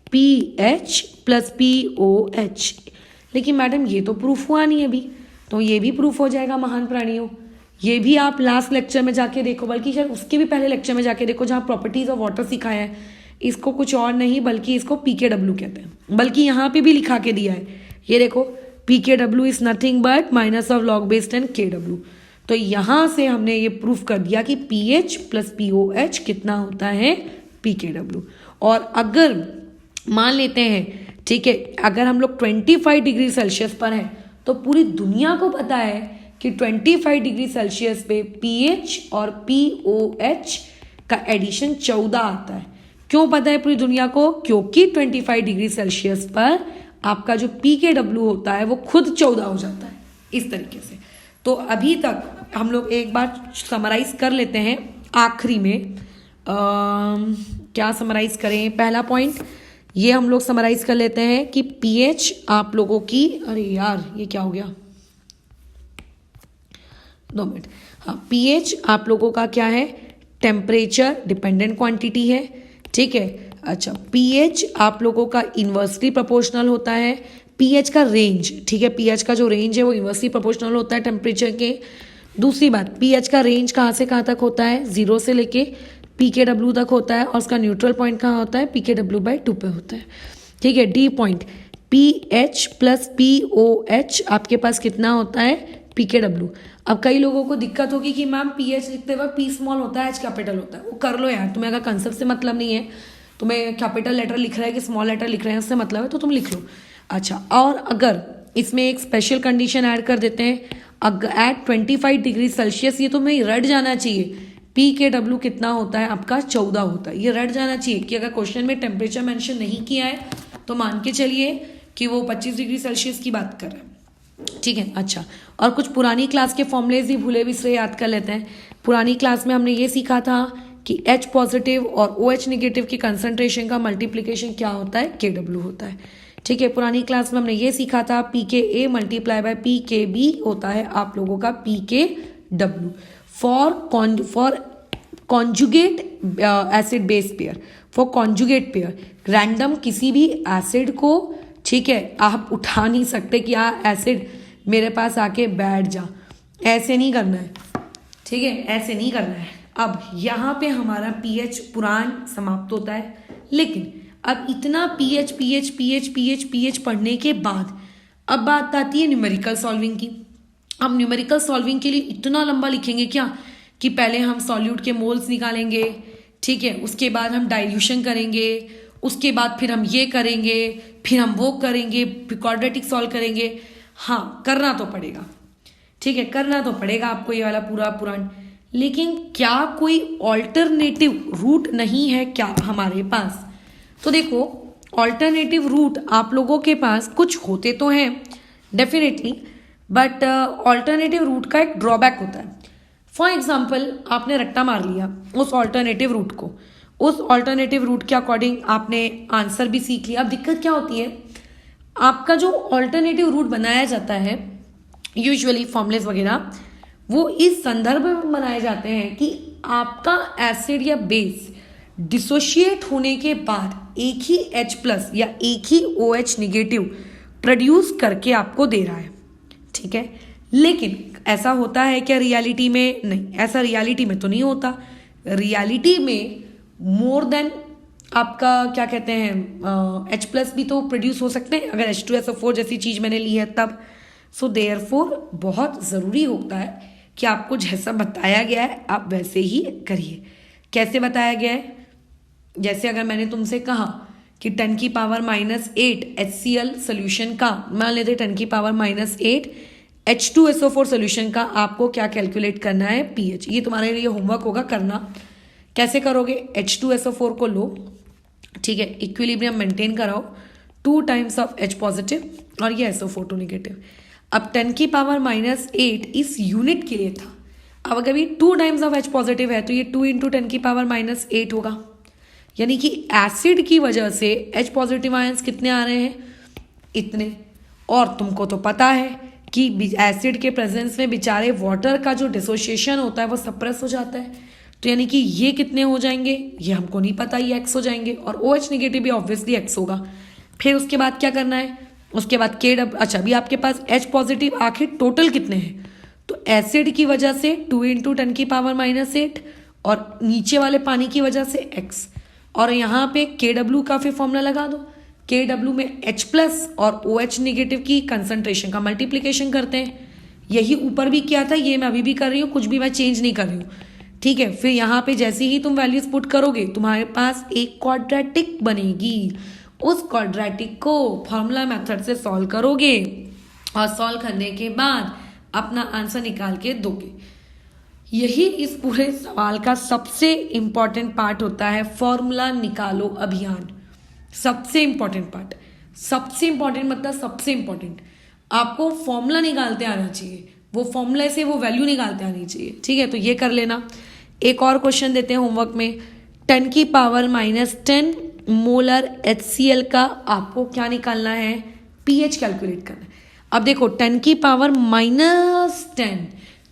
PH plus POH। लेकिन मैडम ये तो प्रूफ हुआ नहीं अभी, तो ये भी प्रूफ हो जाएगा महान प्राणियों। ये भी आप लास्ट लेक्चर में जाके देखो, बल्कि शायद उसके भी पहले लेक्चर में जाके देखो, जहाँ प्रॉपर्टीज ऑफ वाटर सिखाया है। इसको कुछ और नहीं बल्कि इसको PKW कहते हैं। बल्कि यहाँ पे भी लिखा के दिया है, ये देखो, PKW is nothing but minus of log based and KW। तो यहाँ से हमने ये प्रूफ कर दिया कि PH प्लस POH कितना होता है? PKW। और अगर मान लेते हैं, ठीक है, अगर हम लोग 25 डिग्री सेल्सियस पर हैं तो पूरी दुनिया को पता है कि 25 डिग्री सेल्सियस पे PH और POH का एडिशन 14 आता है। क्यों पता है पूरी दुनिया को? क्योंकि 25 डिग्री सेल्सियस पर आपका जो PKW होता है वो खुद 14 हो जाता है, इस तरीके से। तो अभी तक हम लोग एक बार समराइज कर लेते हैं आखिरी में। क्या समराइज करें? पहला पॉइंट ये हम लोग समराइज कर लेते हैं कि पीएच आप लोगों की, अरे यार ये क्या हो गया, 2 मिनट। हाँ, पीएच आप लोगों का क्या है? टेम्परेचर डिपेंडेंट क्वांटिटी है, ठीक है। अच्छा, पीएच आप लोगों का इन्वर्सली प्रोपोर्शनल होता है। पीएच का रेंज, ठीक है, पीएच का जो रेंज है वो इन्वर्सली प्रोपोर्शनल होता है टेम्परेचर के। दूसरी बात, पीएच का रेंज कहाँ से कहाँ तक होता है? 0 से लेके PKW तक होता है, और उसका न्यूट्रल पॉइंट कहाँ होता है? PKW/2 पे होता है, ठीक है। D point, PH plus POH आपके पास कितना होता है? PKW। अब कई लोगों को दिक्कत होगी कि मैम PH लिखते वक्त P स्मॉल होता है, H कैपिटल होता है। वो कर लो यार, तुम्हें अगर कंसेप्ट से मतलब नहीं है, तुम्हें कैपिटल लेटर लिख रहा है कि स्मॉल लेटर लिख रहे हैं उससे मतलब है, तो तुम लिख लो। अच्छा, और अगर इसमें एक स्पेशल कंडीशन ऐड कर देते हैं, एट 25 डिग्री सेल्सियस, ये तुम्हें रट जाना चाहिए, PKW कितना होता है आपका? 14 होता है। ये रट जाना चाहिए कि अगर क्वेश्चन में टेम्परेचर मेंशन नहीं किया है तो मान के चलिए कि वो 25 डिग्री सेल्सियस की बात कर रहे हैं, ठीक है। अच्छा, और कुछ पुरानी क्लास के फॉर्मूलेज ही भूले बिसरे याद कर लेते हैं। पुरानी क्लास में हमने ये सीखा था कि H पॉजिटिव और OH नेगेटिव की कंसंट्रेशन का मल्टीप्लीकेशन क्या होता है? KW होता है, ठीक है। पुरानी क्लास में हमने ये सीखा था PKA मल्टीप्लाई बाय PKB होता है आप लोगों का PKW। For conjugate acid base pair, for conjugate pair, random किसी भी एसिड को, ठीक है, आप उठा नहीं सकते कि एसिड मेरे पास आके बैठ जा, ऐसे नहीं करना है, ठीक है, ऐसे नहीं करना है। अब यहाँ पे हमारा पीएच पुरान समाप्त होता है, लेकिन अब इतना pH pH pH pH pH पढ़ने के बाद अब बात आती है न्यूमेरिकल सॉल्विंग की। हम न्यूमेरिकल सॉल्विंग के लिए इतना लंबा लिखेंगे क्या कि पहले हम सॉल्यूट के मोल्स निकालेंगे, ठीक है, उसके बाद हम डाइल्यूशन करेंगे, उसके बाद फिर हम ये करेंगे, फिर हम वो करेंगे, फिर क्वाड्रेटिक सॉल्व करेंगे। हाँ, करना तो पड़ेगा, ठीक है, करना तो पड़ेगा आपको ये वाला पूरा पुराण। लेकिन क्या कोई ऑल्टरनेटिव रूट नहीं है क्या हमारे पास? तो देखो, ऑल्टरनेटिव रूट आप लोगों के पास कुछ होते तो हैं डेफिनेटली, बट ऑल्टरनेटिव रूट का एक ड्रॉबैक होता है। फॉर एग्जाम्पल, आपने रट्टा मार लिया उस ऑल्टरनेटिव रूट को, उस ऑल्टरनेटिव रूट के अकॉर्डिंग आपने आंसर भी सीख लिया। अब दिक्कत क्या होती है, आपका जो ऑल्टरनेटिव रूट बनाया जाता है यूजुअली फॉर्मुलेस वगैरह, वो इस संदर्भ में बनाए जाते हैं कि आपका एसिड या बेस डिसोशिएट होने के बाद एक ही H प्लस या एक ही OH निगेटिव प्रोड्यूस करके आपको दे रहा है, ठीक है। लेकिन ऐसा होता है क्या रियलिटी में? नहीं, ऐसा रियलिटी में तो नहीं होता। रियलिटी में मोर देन आपका क्या कहते हैं H प्लस भी तो प्रोड्यूस हो सकते हैं अगर H2SO4 जैसी चीज़ मैंने ली है तब। सो देयरफॉर बहुत ज़रूरी होता है कि आपको जैसा बताया गया है आप वैसे ही करिए। कैसे बताया गया है? जैसे अगर मैंने तुमसे कहा कि 10 की पावर -8 HCl सोल्यूशन का, मान लेते 10 की पावर -8 H2SO4 सोल्यूशन का आपको क्या कैलकुलेट करना है? पीएच। ये तुम्हारे लिए होमवर्क होगा करना। कैसे करोगे? H2SO4 को लो, ठीक है, इक्विलिब्रियम मेंटेन कराओ, 2 टाइम्स ऑफ H पॉजिटिव और ये SO4 2 नेगेटिव। अब 10 की पावर -8 इस यूनिट के लिए था। अब अगर ये 2 टाइम्स ऑफ H पॉजिटिव है तो ये 2 इंटू 10 की पावर -8 होगा। यानी कि एसिड की वजह से H पॉजिटिव आयंस कितने आ रहे हैं, इतने। और तुमको तो पता है कि एसिड के प्रेजेंस में बेचारे वाटर का जो डिसोसिएशन होता है वो सप्रेस हो जाता है। तो यानी कि ये कितने हो जाएंगे, ये हमको नहीं पता, ये X हो जाएंगे। और OH नेगेटिव भी ऑब्वियसली X होगा। फिर उसके बाद क्या करना है, उसके बाद अच्छा अभी आपके पास H पॉजिटिव आखिर टोटल कितने हैं, तो एसिड की वजह से 2 इंटू 10 की पावर -8 और नीचे वाले पानी की वजह से X। और यहाँ पे KW का फिर फॉर्मूला लगा दो। KW में H प्लस और OH नेगेटिव की कंसंट्रेशन का मल्टीप्लिकेशन करते हैं। यही ऊपर भी किया था, ये मैं अभी भी कर रही हूँ, कुछ भी मैं चेंज नहीं कर रही हूँ, ठीक है। फिर यहाँ पे जैसे ही तुम वैल्यूज पुट करोगे तुम्हारे पास एक क्वाड्रेटिक बनेगी। उस क्वाड्रेटिक को फॉर्मूला मेथड से सॉल्व करोगे और सॉल्व करने के बाद अपना आंसर निकाल के दोगे। यही इस पूरे सवाल का सबसे इंपॉर्टेंट पार्ट होता है, फॉर्मूला निकालो अभियान। सबसे इंपॉर्टेंट पार्ट, सबसे इंपॉर्टेंट मतलब सबसे इंपॉर्टेंट, आपको फॉर्मूला निकालते आना चाहिए, वो फॉर्मूला से वो वैल्यू निकालते आनी चाहिए, ठीक है। तो ये कर लेना। एक और क्वेश्चन देते हैं होमवर्क में, 10 की पावर -10 मोलर HCl का आपको क्या निकालना है, pH कैलकुलेट करना है। अब देखो 10 की पावर -10,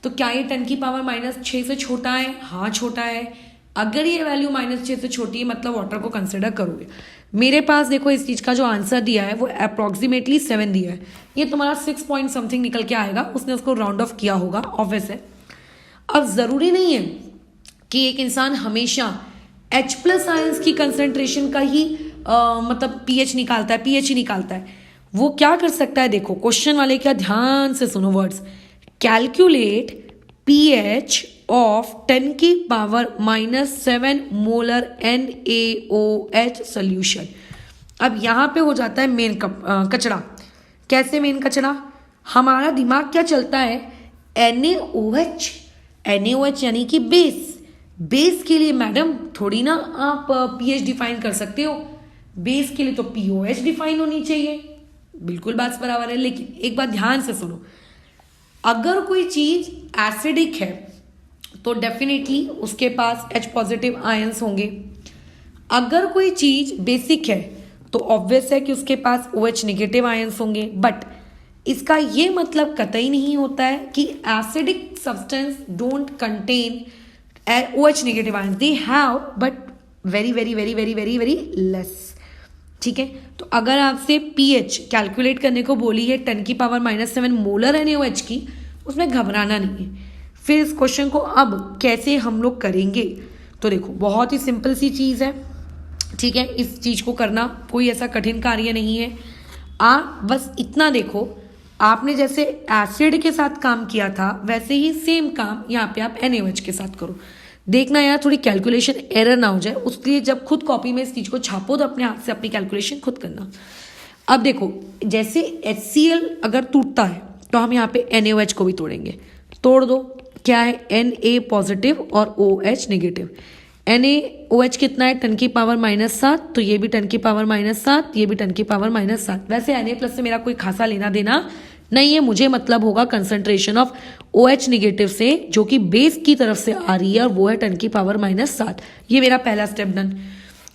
तो क्या ये 10 की पावर -6 से छोटा है, हाँ छोटा है। अगर ये वैल्यू -6 से छोटी है मतलब वाटर को कंसिडर करोगे। मेरे पास देखो इस चीज का जो आंसर दिया है वो अप्रोक्सीमेटली 7 दिया है, ये तुम्हारा 6 पॉइंट समथिंग निकल के आएगा, उसने उसको राउंड ऑफ किया होगा, ऑब्वियस है। अब जरूरी नहीं है कि एक इंसान हमेशा H प्लस आयंस की कंसेंट्रेशन का ही मतलब pH निकालता है, pH ही निकालता है। वो क्या कर सकता है, देखो क्वेश्चन वाले क्या, ध्यान से सुनो वर्ड्स, कैलकुलेट pH ऑफ 10 की पावर -7 मोलर NaOH सोल्यूशन। अब यहाँ पे हो जाता है मेन कचरा। कैसे मेन कचरा, हमारा दिमाग क्या चलता है, NaOH, NaOH यानी कि बेस। बेस के लिए मैडम थोड़ी ना आप pH डिफाइन कर सकते हो, बेस के लिए तो POH डिफाइन होनी चाहिए। बिल्कुल बात बराबर है, लेकिन एक बात ध्यान से सुनो, अगर कोई चीज एसिडिक है तो डेफिनेटली उसके पास H पॉजिटिव आयंस होंगे। अगर कोई चीज बेसिक है तो ऑब्वियस है कि उसके पास OH नेगेटिव आयंस होंगे। बट इसका ये मतलब कतई नहीं होता है कि acidic substance don't contain OH negative ions, they have but very very very very very very less, ठीक है। तो अगर आपसे pH कैलकुलेट करने को बोली है 10 की पावर -7 मोलर NaOH की, उसमें घबराना नहीं है। फिर इस क्वेश्चन को अब कैसे हम लोग करेंगे, तो देखो बहुत ही सिंपल सी चीज़ है, ठीक है। इस चीज़ को करना कोई ऐसा कठिन कार्य नहीं है। आप बस इतना देखो, आपने जैसे एसिड के साथ काम किया था वैसे ही सेम काम यहाँ पे आप NaOH के साथ करो। देखना यार थोड़ी कैलकुलेशन एरर ना हो जाए, उसके लिए जब खुद कॉपी में इस चीज़ को छापो तो अपने हाथ से अपनी कैलकुलेशन खुद करना। अब देखो जैसे HCl अगर टूटता है तो हम यहाँ पे NaOH को भी तोड़ेंगे, तोड़ दो, क्या है Na पॉजिटिव और OH नेगेटिव। NaOH कितना है 10 की पावर -7, तो ये भी 10 की पावर -7, ये भी 10 की पावर -7। वैसे Na प्लस से मेरा कोई खासा लेना देना नहीं है, मुझे मतलब होगा कंसंट्रेशन ऑफ OH नेगेटिव से जो कि बेस की तरफ से आ रही है और वो है 10 की पावर -7। ये मेरा पहला स्टेप डन।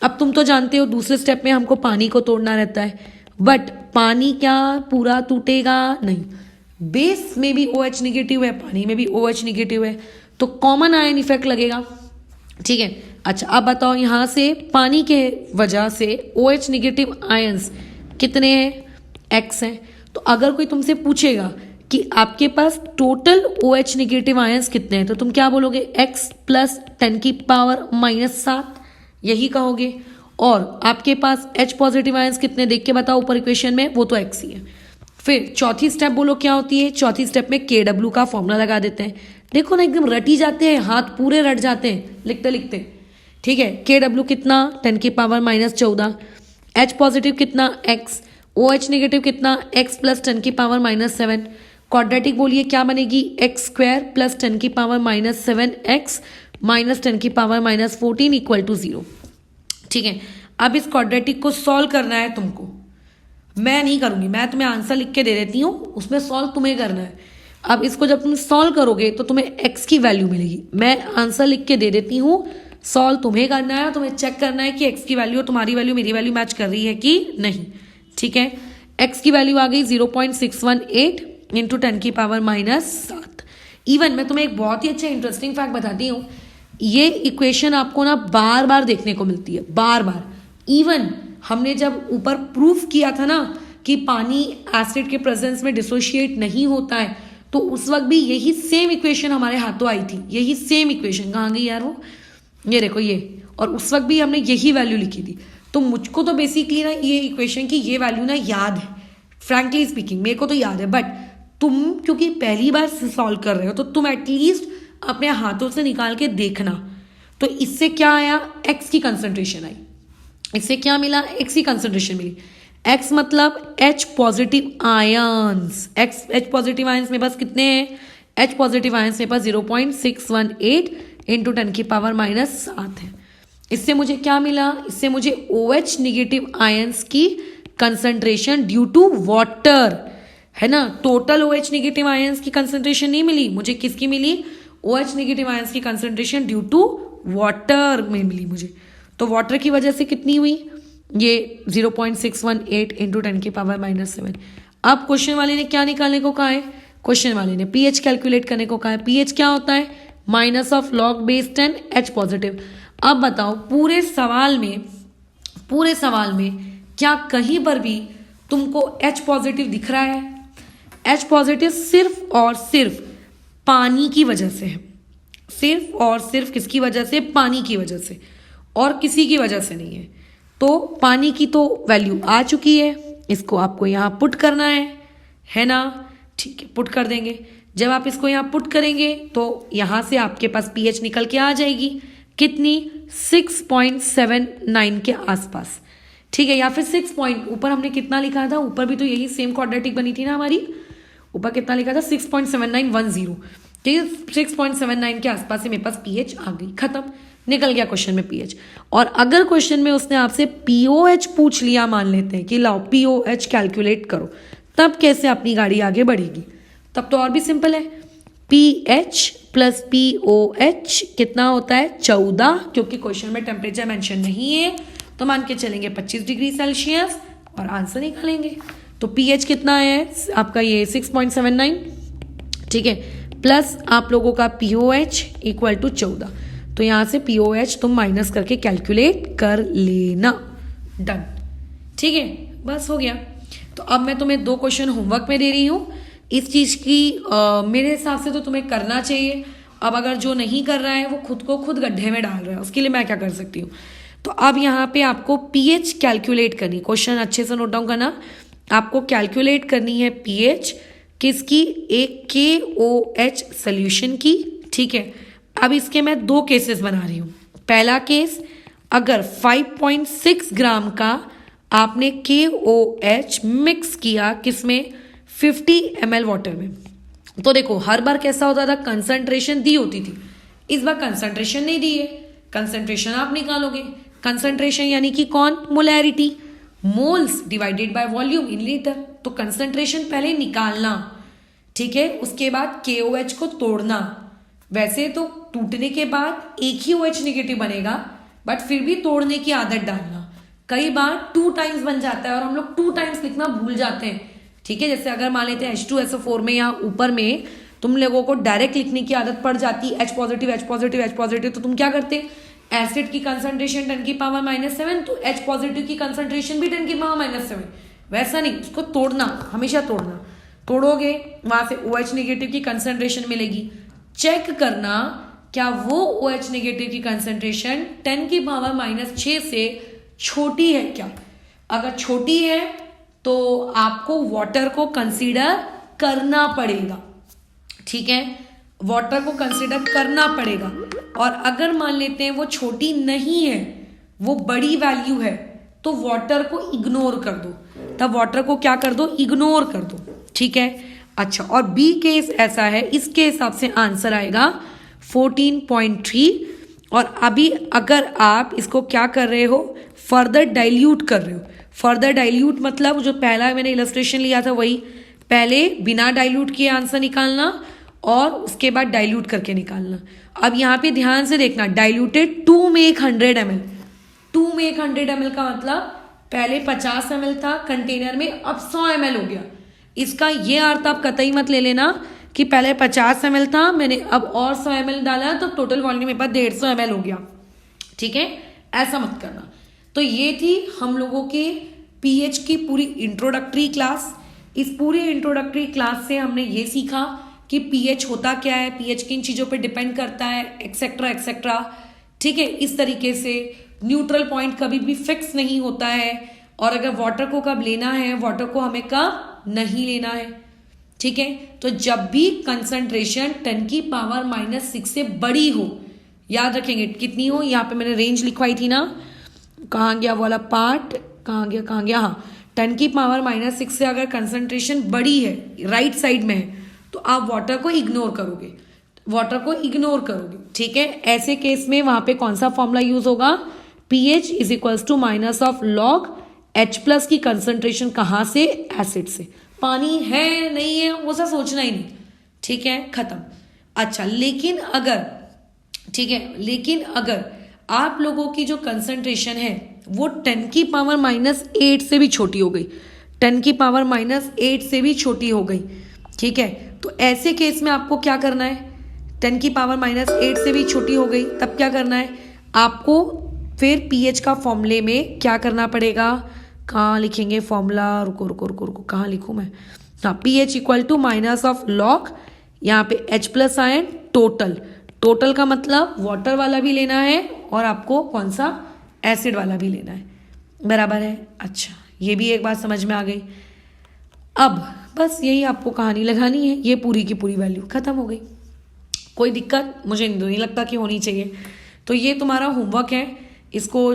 अब तुम तो जानते हो दूसरे स्टेप में हमको पानी को तोड़ना रहता है, बट पानी क्या पूरा टूटेगा नहीं, बेस में भी OH नेगेटिव है, पानी में भी OH नेगेटिव है, तो कॉमन आयन इफेक्ट लगेगा, ठीक है। अच्छा अब बताओ यहाँ से पानी के वजह से OH नेगेटिव आयंस कितने हैं, X हैं। तो अगर कोई तुमसे पूछेगा कि आपके पास टोटल OH नेगेटिव आयंस कितने हैं, तो तुम क्या बोलोगे, X प्लस 10 की पावर -7, यही कहोगे। और आपके पास H पॉजिटिव आयंस कितने देख के बताओ ऊपर इक्वेशन में, वो तो X ही है। फिर चौथी स्टेप बोलो क्या होती है, चौथी स्टेप में KW का फॉर्मूला लगा देते हैं। देखो ना एकदम रटी जाते हैं, हाथ पूरे रट जाते हैं लिखते लिखते, ठीक है। KW कितना 10 की पावर -14, H पॉजिटिव कितना X, OH नेगेटिव कितना X प्लस 10 की पावर -7। क्वाड्रेटिक बोलिए क्या बनेगी, X स्क्वायर प्लस 10 की पावर -7X माइनस 10 की पावर -14 इक्वल टू 0, ठीक है। अब इस क्वाड्रेटिक को सॉल्व करना है तुमको, मैं नहीं करूंगी, मैं तुम्हें आंसर लिख के दे देती हूँ, उसमें सॉल्व तुम्हें करना है। अब इसको जब तुम सॉल्व करोगे तो तुम्हें x की वैल्यू मिलेगी। मैं आंसर लिख के दे देती हूँ, सॉल्व तुम्हें करना है, तुम्हें चेक करना है कि x की वैल्यू और तुम्हारी वैल्यू मेरी वैल्यू मैच कर रही है कि नहीं। ठीक है, x की वैल्यू आ गई 0.618 इंटू 10⁻⁻7। इवन मैं तुम्हें एक बहुत ही अच्छा इंटरेस्टिंग फैक्ट बताती हूँ, ये इक्वेशन आपको ना बार बार देखने को मिलती है, बार बार। इवन हमने जब ऊपर प्रूफ किया था ना कि पानी एसिड के प्रेजेंस में डिसोशिएट नहीं होता है, तो उस वक्त भी यही सेम इक्वेशन हमारे हाथों आई थी। यही सेम इक्वेशन कहाँ गई यार वो, ये देखो ये, और उस वक्त भी हमने यही वैल्यू लिखी थी। तो मुझको तो बेसिकली ना ये इक्वेशन की ये वैल्यू ना याद है, फ्रैंकली स्पीकिंग मेरे को तो याद है। बट तुम क्योंकि पहली बार सॉल्व कर रहे हो तो तुम एटलीस्ट अपने हाथों से निकाल के देखना। तो इससे क्या आया, एक्स की कंसंट्रेशन आई। इससे क्या मिला, एक्स की कंसंट्रेशन मिली। एक्स मतलब H positive ions. H positive ions मेरे पास कितने हैं, एच पॉजिटिव आयंस मेरे पास 0.618 इंटू 10⁻⁻7 है। इससे मुझे क्या मिला, इससे मुझे OH निगेटिव आयंस की कंसंट्रेशन ड्यू टू वाटर, है ना। टोटल OH निगेटिव आयंस की कंसंट्रेशन नहीं मिली मुझे, किसकी मिली, OH निगेटिव आयंस की कंसंट्रेशन ड्यू टू वाटर में मिली मुझे। तो वाटर की वजह से कितनी हुई, ये 0.618 इंटू 10⁻⁻7। अब क्वेश्चन वाले ने क्या निकालने को कहा है, क्वेश्चन वाले ने pH कैलकुलेट करने को कहा है। pH क्या होता है, -of log base 10 H positive. अब बताओ पूरे सवाल में क्या कहीं पर भी तुमको H पॉजिटिव दिख रहा है। H पॉजिटिव सिर्फ और सिर्फ पानी की वजह से है, सिर्फ और सिर्फ किसकी वजह से, पानी की वजह से, और किसी की वजह से नहीं है। तो पानी की तो वैल्यू आ चुकी है, इसको आपको यहाँ पुट करना है ना। ठीक है, पुट कर देंगे। जब आप इसको यहाँ पुट करेंगे तो यहाँ से आपके पास pH निकल के आ जाएगी, कितनी, 6.79 के आसपास। ठीक है, या फिर 6 पॉइंट, ऊपर हमने कितना लिखा था, ऊपर भी तो यही सेम क्वाड्रेटिक बनी थी ना हमारी, ऊपर कितना लिखा था 6.7910। ठीक है, 6.79 के आसपास से मेरे पास pH आ गई, खत्म, निकल गया क्वेश्चन में pH। और अगर क्वेश्चन में उसने आपसे POH पूछ लिया, मान लेते हैं कि लाओ POH कैलकुलेट करो, तब कैसे अपनी गाड़ी आगे बढ़ेगी। तब तो और भी सिंपल है, pH प्लस POH कितना होता है 14, क्योंकि क्वेश्चन में टेम्परेचर मेंशन नहीं है तो मान के चलेंगे 25 डिग्री सेल्सियस और आंसर निकालेंगे। तो pH कितना है आपका, ये 6.79, ठीक है, प्लस आप लोगों का POH इक्वल टू 14। तो यहाँ से POH तुम माइनस करके कैलकुलेट कर लेना, डन। ठीक है, बस हो गया। तो अब मैं तुम्हें 2 क्वेश्चन होमवर्क में दे रही हूँ। इस चीज़ की मेरे हिसाब से तो तुम्हें करना चाहिए। अब अगर जो नहीं कर रहा है वो खुद को खुद गड्ढे में डाल रहा है, उसके लिए मैं क्या कर सकती हूँ। तो अब यहाँ पे आपको pH कैलकुलेट करनी, क्वेश्चन अच्छे से नोट डाउन करना। आपको कैलकुलेट करनी है pH किसकी, एक KOH सोल्यूशन की। ठीक है, अब इसके मैं 2 केसेस बना रही हूँ। पहला केस, अगर 5.6 ग्राम का आपने KOH मिक्स किया किसमें, 50 ml वाटर में, तो देखो हर बार कैसा होता था, कंसंट्रेशन दी होती थी। इस बार कंसंट्रेशन नहीं दी है, कंसंट्रेशन आप निकालोगे। कंसंट्रेशन यानी कि कौन, molarity, moles divided by volume in litre. तो कंसंट्रेशन पहले निकालना, ठीक है, उसके बाद KOH को तोड़ना। वैसे तो टूटने के बाद एक ही OH नेगेटिव बनेगा, बट फिर भी तोड़ने की आदत डालना। कई बार 2 टाइम्स बन जाता है और हम लोग 2 टाइम्स लिखना भूल जाते हैं। ठीक है, जैसे अगर मान लेते हैं H2SO4 में या ऊपर में तुम लोगों को डायरेक्ट लिखने की आदत पड़ जाती है H positive H positive H positive, तो तुम क्या करते, एसिड की कंसंट्रेशन 10⁻⁻7, तो H पॉजिटिव की कंसंट्रेशन भी 10⁻⁻7। वैसा नहीं, उसको तोड़ना, हमेशा तोड़ना। तोड़ोगे वहां से OH नेगेटिव की कंसंट्रेशन मिलेगी। चेक करना क्या वो OH नेगेटिव की कंसंट्रेशन 10⁻⁻6 से छोटी है क्या। अगर छोटी है तो आपको वाटर को कंसीडर करना पड़ेगा। ठीक है, वाटर को कंसीडर करना पड़ेगा। और अगर मान लेते हैं वो छोटी नहीं है, वो बड़ी वैल्यू है, तो वाटर को इग्नोर कर दो। तब वाटर को क्या कर दो, इग्नोर कर दो। ठीक है, अच्छा, और बी केस ऐसा है, इसके हिसाब से आंसर आएगा 14.3। और अभी अगर आप इसको क्या कर रहे हो, फर्दर डाइल्यूट कर रहे हो। फर्दर डाइल्यूट मतलब जो पहला मैंने इलस्ट्रेशन लिया था वही, पहले बिना डाइल्यूट किए आंसर निकालना और उसके बाद डाइल्यूट करके निकालना। अब यहाँ पे ध्यान से देखना, डाइल्यूटेड 2 में एक 100 ml, 2 में एक 100 ml का मतलब पहले 50 ml था कंटेनर में, अब 100 ml हो गया। इसका ये अर्थ आप कतई मत ले लेना कि पहले 50 ml था, मैंने अब और 100 ml डाला तो टोटल वॉल्यूम मेरे पास 150 ml हो गया। ठीक है, ऐसा मत करना। तो ये थी हम लोगों के पीएच की पूरी इंट्रोडक्टरी क्लास। इस पूरी इंट्रोडक्टरी क्लास से हमने ये सीखा कि पीएच होता क्या है, पीएच किन चीज़ों पे डिपेंड करता है, एक्सेट्रा एक्सेट्रा। ठीक है, इस तरीके से न्यूट्रल पॉइंट कभी भी फिक्स नहीं होता है, और अगर वाटर को कब लेना है, वाटर को हमें कब नहीं लेना है। ठीक है, तो जब भी कंसंट्रेशन 10⁻⁻6 से बड़ी हो, याद रखेंगे कितनी हो, यहाँ पे मैंने रेंज लिखवाई थी ना, कहाँ गया वाला पार्ट, कहाँ गया, हाँ 10⁻⁻6 से अगर कंसंट्रेशन बड़ी है, राइट साइड में है, तो आप वाटर को इग्नोर करोगे, ठीक है। ऐसे केस में वहां पे कौन सा फॉर्मूला यूज होगा, pH is equals to minus of log H+ की कंसंट्रेशन कहाँ से, एसिड से। पानी है नहीं है वो सब सोचना ही नहीं, ठीक है, खत्म। अच्छा, लेकिन अगर आप लोगों की जो कंसंट्रेशन है वो 10⁻⁻8 से भी छोटी हो गई, 10⁻⁻8 से भी छोटी हो गई, ठीक है, तो ऐसे केस में आपको क्या करना है, 10⁻⁸ से भी छोटी हो गई, तब क्या करना है आपको, फिर पीएच का फॉर्मूले में क्या करना पड़ेगा, कहाँ लिखेंगे फॉर्मूला, रुको कहाँ लिखूँ मैं, हाँ, pH equal to minus of log, यहाँ पे H+ आयन टोटल का मतलब वाटर वाला भी लेना है और आपको कौन सा, एसिड वाला भी लेना है, बराबर है। अच्छा, ये भी एक बात समझ में आ गई। अब बस यही आपको कहानी लगानी है, ये पूरी की पूरी वैल्यू खत्म हो गई। कोई दिक्कत मुझे नहीं लगता कि होनी चाहिए। तो ये तुम्हारा होमवर्क है, इसको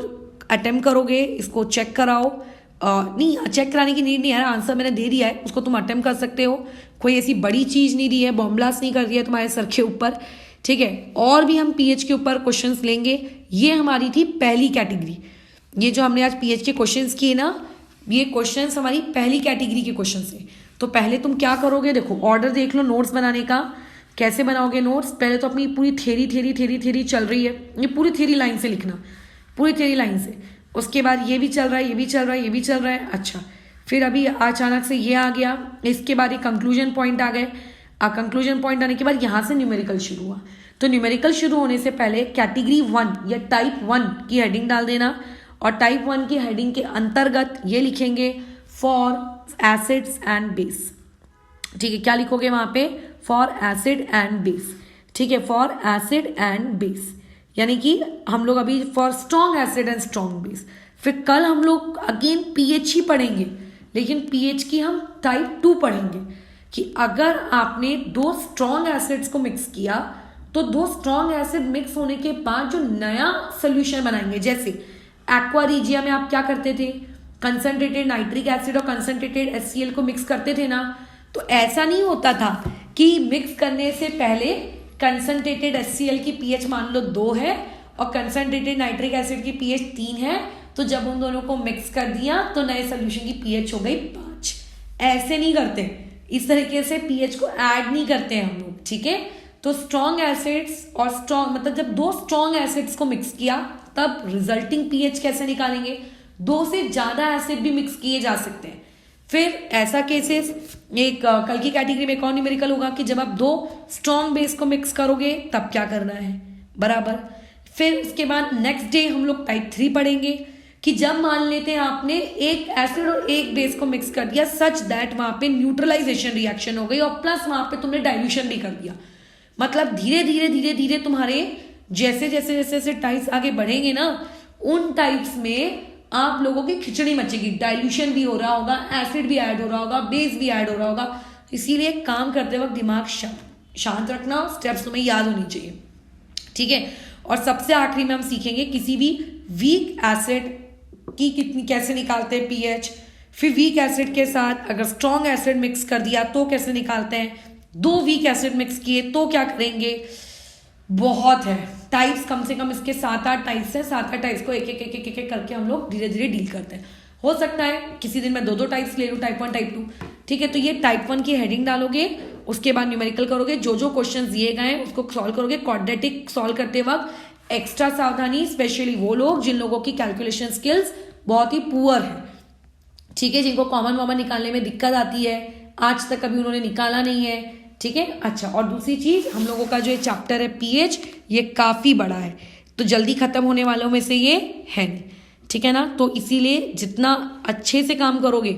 अटेम्प्ट करोगे, इसको चेक कराओ। नहीं, चेक कराने की नीड नहीं है, आंसर मैंने दे दिया है, उसको तुम अटेम्प्ट कर सकते हो। कोई ऐसी बड़ी चीज़ नहीं दी है, बॉम्ब ब्लास्ट नहीं कर दिया तुम्हारे सर के ऊपर, ठीक है। और भी हम पीएच के ऊपर क्वेश्चंस लेंगे। ये हमारी थी पहली कैटेगरी, ये जो हमने आज पीएच के क्वेश्चंस किए ना, ये क्वेश्चंस हमारी पहली कैटेगरी के क्वेश्चंस है। तो पहले तुम क्या करोगे, देखो ऑर्डर देख लो नोट्स बनाने का, कैसे बनाओगे नोट्स। पहले तो अपनी पूरी थ्योरी चल रही है, ये पूरी थ्योरी लाइन से लिखना, पूरी थ्योरी लाइन से। उसके बाद ये भी चल रहा है, ये भी चल रहा है, ये भी चल रहा है। अच्छा, फिर अभी अचानक से ये आ गया, इसके बाद ये कंक्लूजन पॉइंट आ गए। कंक्लूजन पॉइंट आने के बाद यहाँ से न्यूमेरिकल शुरू हुआ। तो न्यूमेरिकल शुरू होने से पहले कैटेगरी 1 या टाइप 1 की हेडिंग डाल देना, और टाइप 1 की हेडिंग के अंतर्गत ये लिखेंगे फॉर एसिड्स एंड बेस, ठीक है। क्या लिखोगे वहां पे, फॉर एसिड एंड बेस, ठीक है, फॉर एसिड एंड बेस, यानी कि हम लोग अभी for strong acid and strong base. फिर कल हम लोग अगेन पीएच ही पढ़ेंगे, लेकिन पीएच की हम टाइप 2 पढ़ेंगे कि अगर आपने 2 स्ट्रॉन्ग एसिड्स को मिक्स किया, तो 2 स्ट्रॉन्ग एसिड मिक्स होने के बाद जो नया सोल्यूशन बनाएंगे, जैसे एक्वा रीजिया में आप क्या करते थे, कंसंट्रेटेड नाइट्रिक एसिड और कंसंट्रेटेड HCl को मिक्स करते थे ना। तो ऐसा नहीं होता था कि मिक्स करने से पहले कंसंट्रेटेड HCl की pH मान लो 2 है और कंसंट्रेटेड नाइट्रिक एसिड की pH 3 है, तो जब उन दोनों को मिक्स कर दिया तो नए सोल्यूशन की pH हो गई 5। ऐसे नहीं करते, इस तरीके से pH को ऐड नहीं करते हम लोग, ठीक है। तो स्ट्रॉन्ग एसिड्स और स्ट्रॉन्ग मतलब जब 2 स्ट्रॉन्ग एसिड्स को मिक्स किया तब रिजल्टिंग pH कैसे निकालेंगे, 2 से ज्यादा एसिड भी मिक्स किए जा सकते हैं। फिर ऐसा केसेस एक कल की कैटेगरी में कौन न्यूमेरिकल होगा कि जब आप 2 स्ट्रॉन्ग बेस को मिक्स करोगे तब क्या करना है, बराबर। फिर इसके बाद नेक्स्ट डे हम लोग टाइप 3 पढ़ेंगे कि जब मान लेते हैं आपने एक एसिड और एक बेस को मिक्स कर दिया सच दैट वहां पे न्यूट्रलाइजेशन रिएक्शन हो गई और प्लस वहां पे तुमने डाइल्यूशन भी कर दिया। मतलब धीरे धीरे तुम्हारे जैसे टाइप्स आगे बढ़ेंगे ना, उन टाइप्स में आप लोगों की खिचड़ी मचेगी, डाइल्यूशन भी हो रहा होगा, एसिड भी ऐड हो रहा होगा, बेस भी ऐड हो रहा होगा। इसीलिए काम करते वक्त दिमाग शांत रखना, स्टेप्स तुम्हें याद होनी चाहिए, ठीक है। और सबसे आखिरी में हम सीखेंगे किसी भी वीक एसिड की कितनी कैसे निकालते हैं पीएच, फिर वीक एसिड के साथ अगर स्ट्रॉन्ग एसिड मिक्स कर दिया तो कैसे निकालते हैं, 2 वीक एसिड मिक्स किए तो क्या करेंगे। बहुत है टाइप्स, कम से कम इसके 7-8 टाइप्स है, 7-8 टाइप्स को एक करके हम लोग धीरे धीरे डील करते हैं। हो सकता है किसी दिन मैं 2 टाइप्स ले लूँ, टाइप 1 टाइप 2, ठीक है। तो ये टाइप 1 की हेडिंग डालोगे, उसके बाद न्यूमेरिकल करोगे, जो जो क्वेश्चन दिए गए हैं उसको सॉल्व करोगे। क्वाड्रेटिक सॉल्व करते वक्त एक्स्ट्रा सावधानी, स्पेशली वो लोग जिन लोगों की कैलकुलेशन स्किल्स बहुत ही पुअर है, ठीक है, जिनको कॉमन वॉमन निकालने में दिक्कत आती है, आज तक कभी उन्होंने निकाला नहीं है, ठीक है। अच्छा, और दूसरी चीज, हम लोगों का जो ये चैप्टर है पीएच, ये काफी बड़ा है, तो जल्दी खत्म होने वालों में से ये है नहीं, ठीक है ना। तो इसीलिए जितना अच्छे से काम करोगे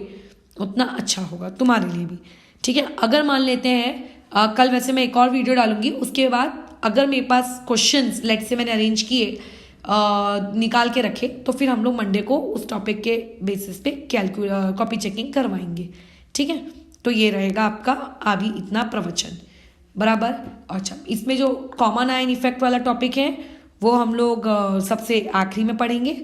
उतना अच्छा होगा तुम्हारे लिए भी, ठीक है। अगर मान लेते हैं कल वैसे मैं एक और वीडियो डालूंगी, उसके बाद अगर मेरे पास क्वेश्चंस लेट से मैंने अरेंज किए, निकाल के रखे, तो फिर हम लोग मंडे को उस टॉपिक के बेसिस पे कॉपी चेकिंग करवाएंगे, ठीक है। तो ये रहेगा आपका अभी इतना प्रवचन, बराबर। अच्छा, इसमें जो कॉमन आयन इफेक्ट वाला टॉपिक है वो हम लोग सबसे आखिरी में पढ़ेंगे,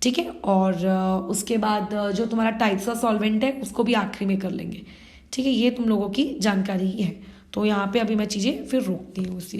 ठीक है। और उसके बाद जो तुम्हारा टाइप्स ऑफ सॉल्वेंट है उसको भी आखिरी में कर लेंगे, ठीक है। ये तुम लोगों की जानकारी है। तो यहाँ पे अभी मैं चीज़ें फिर रोकती हूँ उस चीज़ को।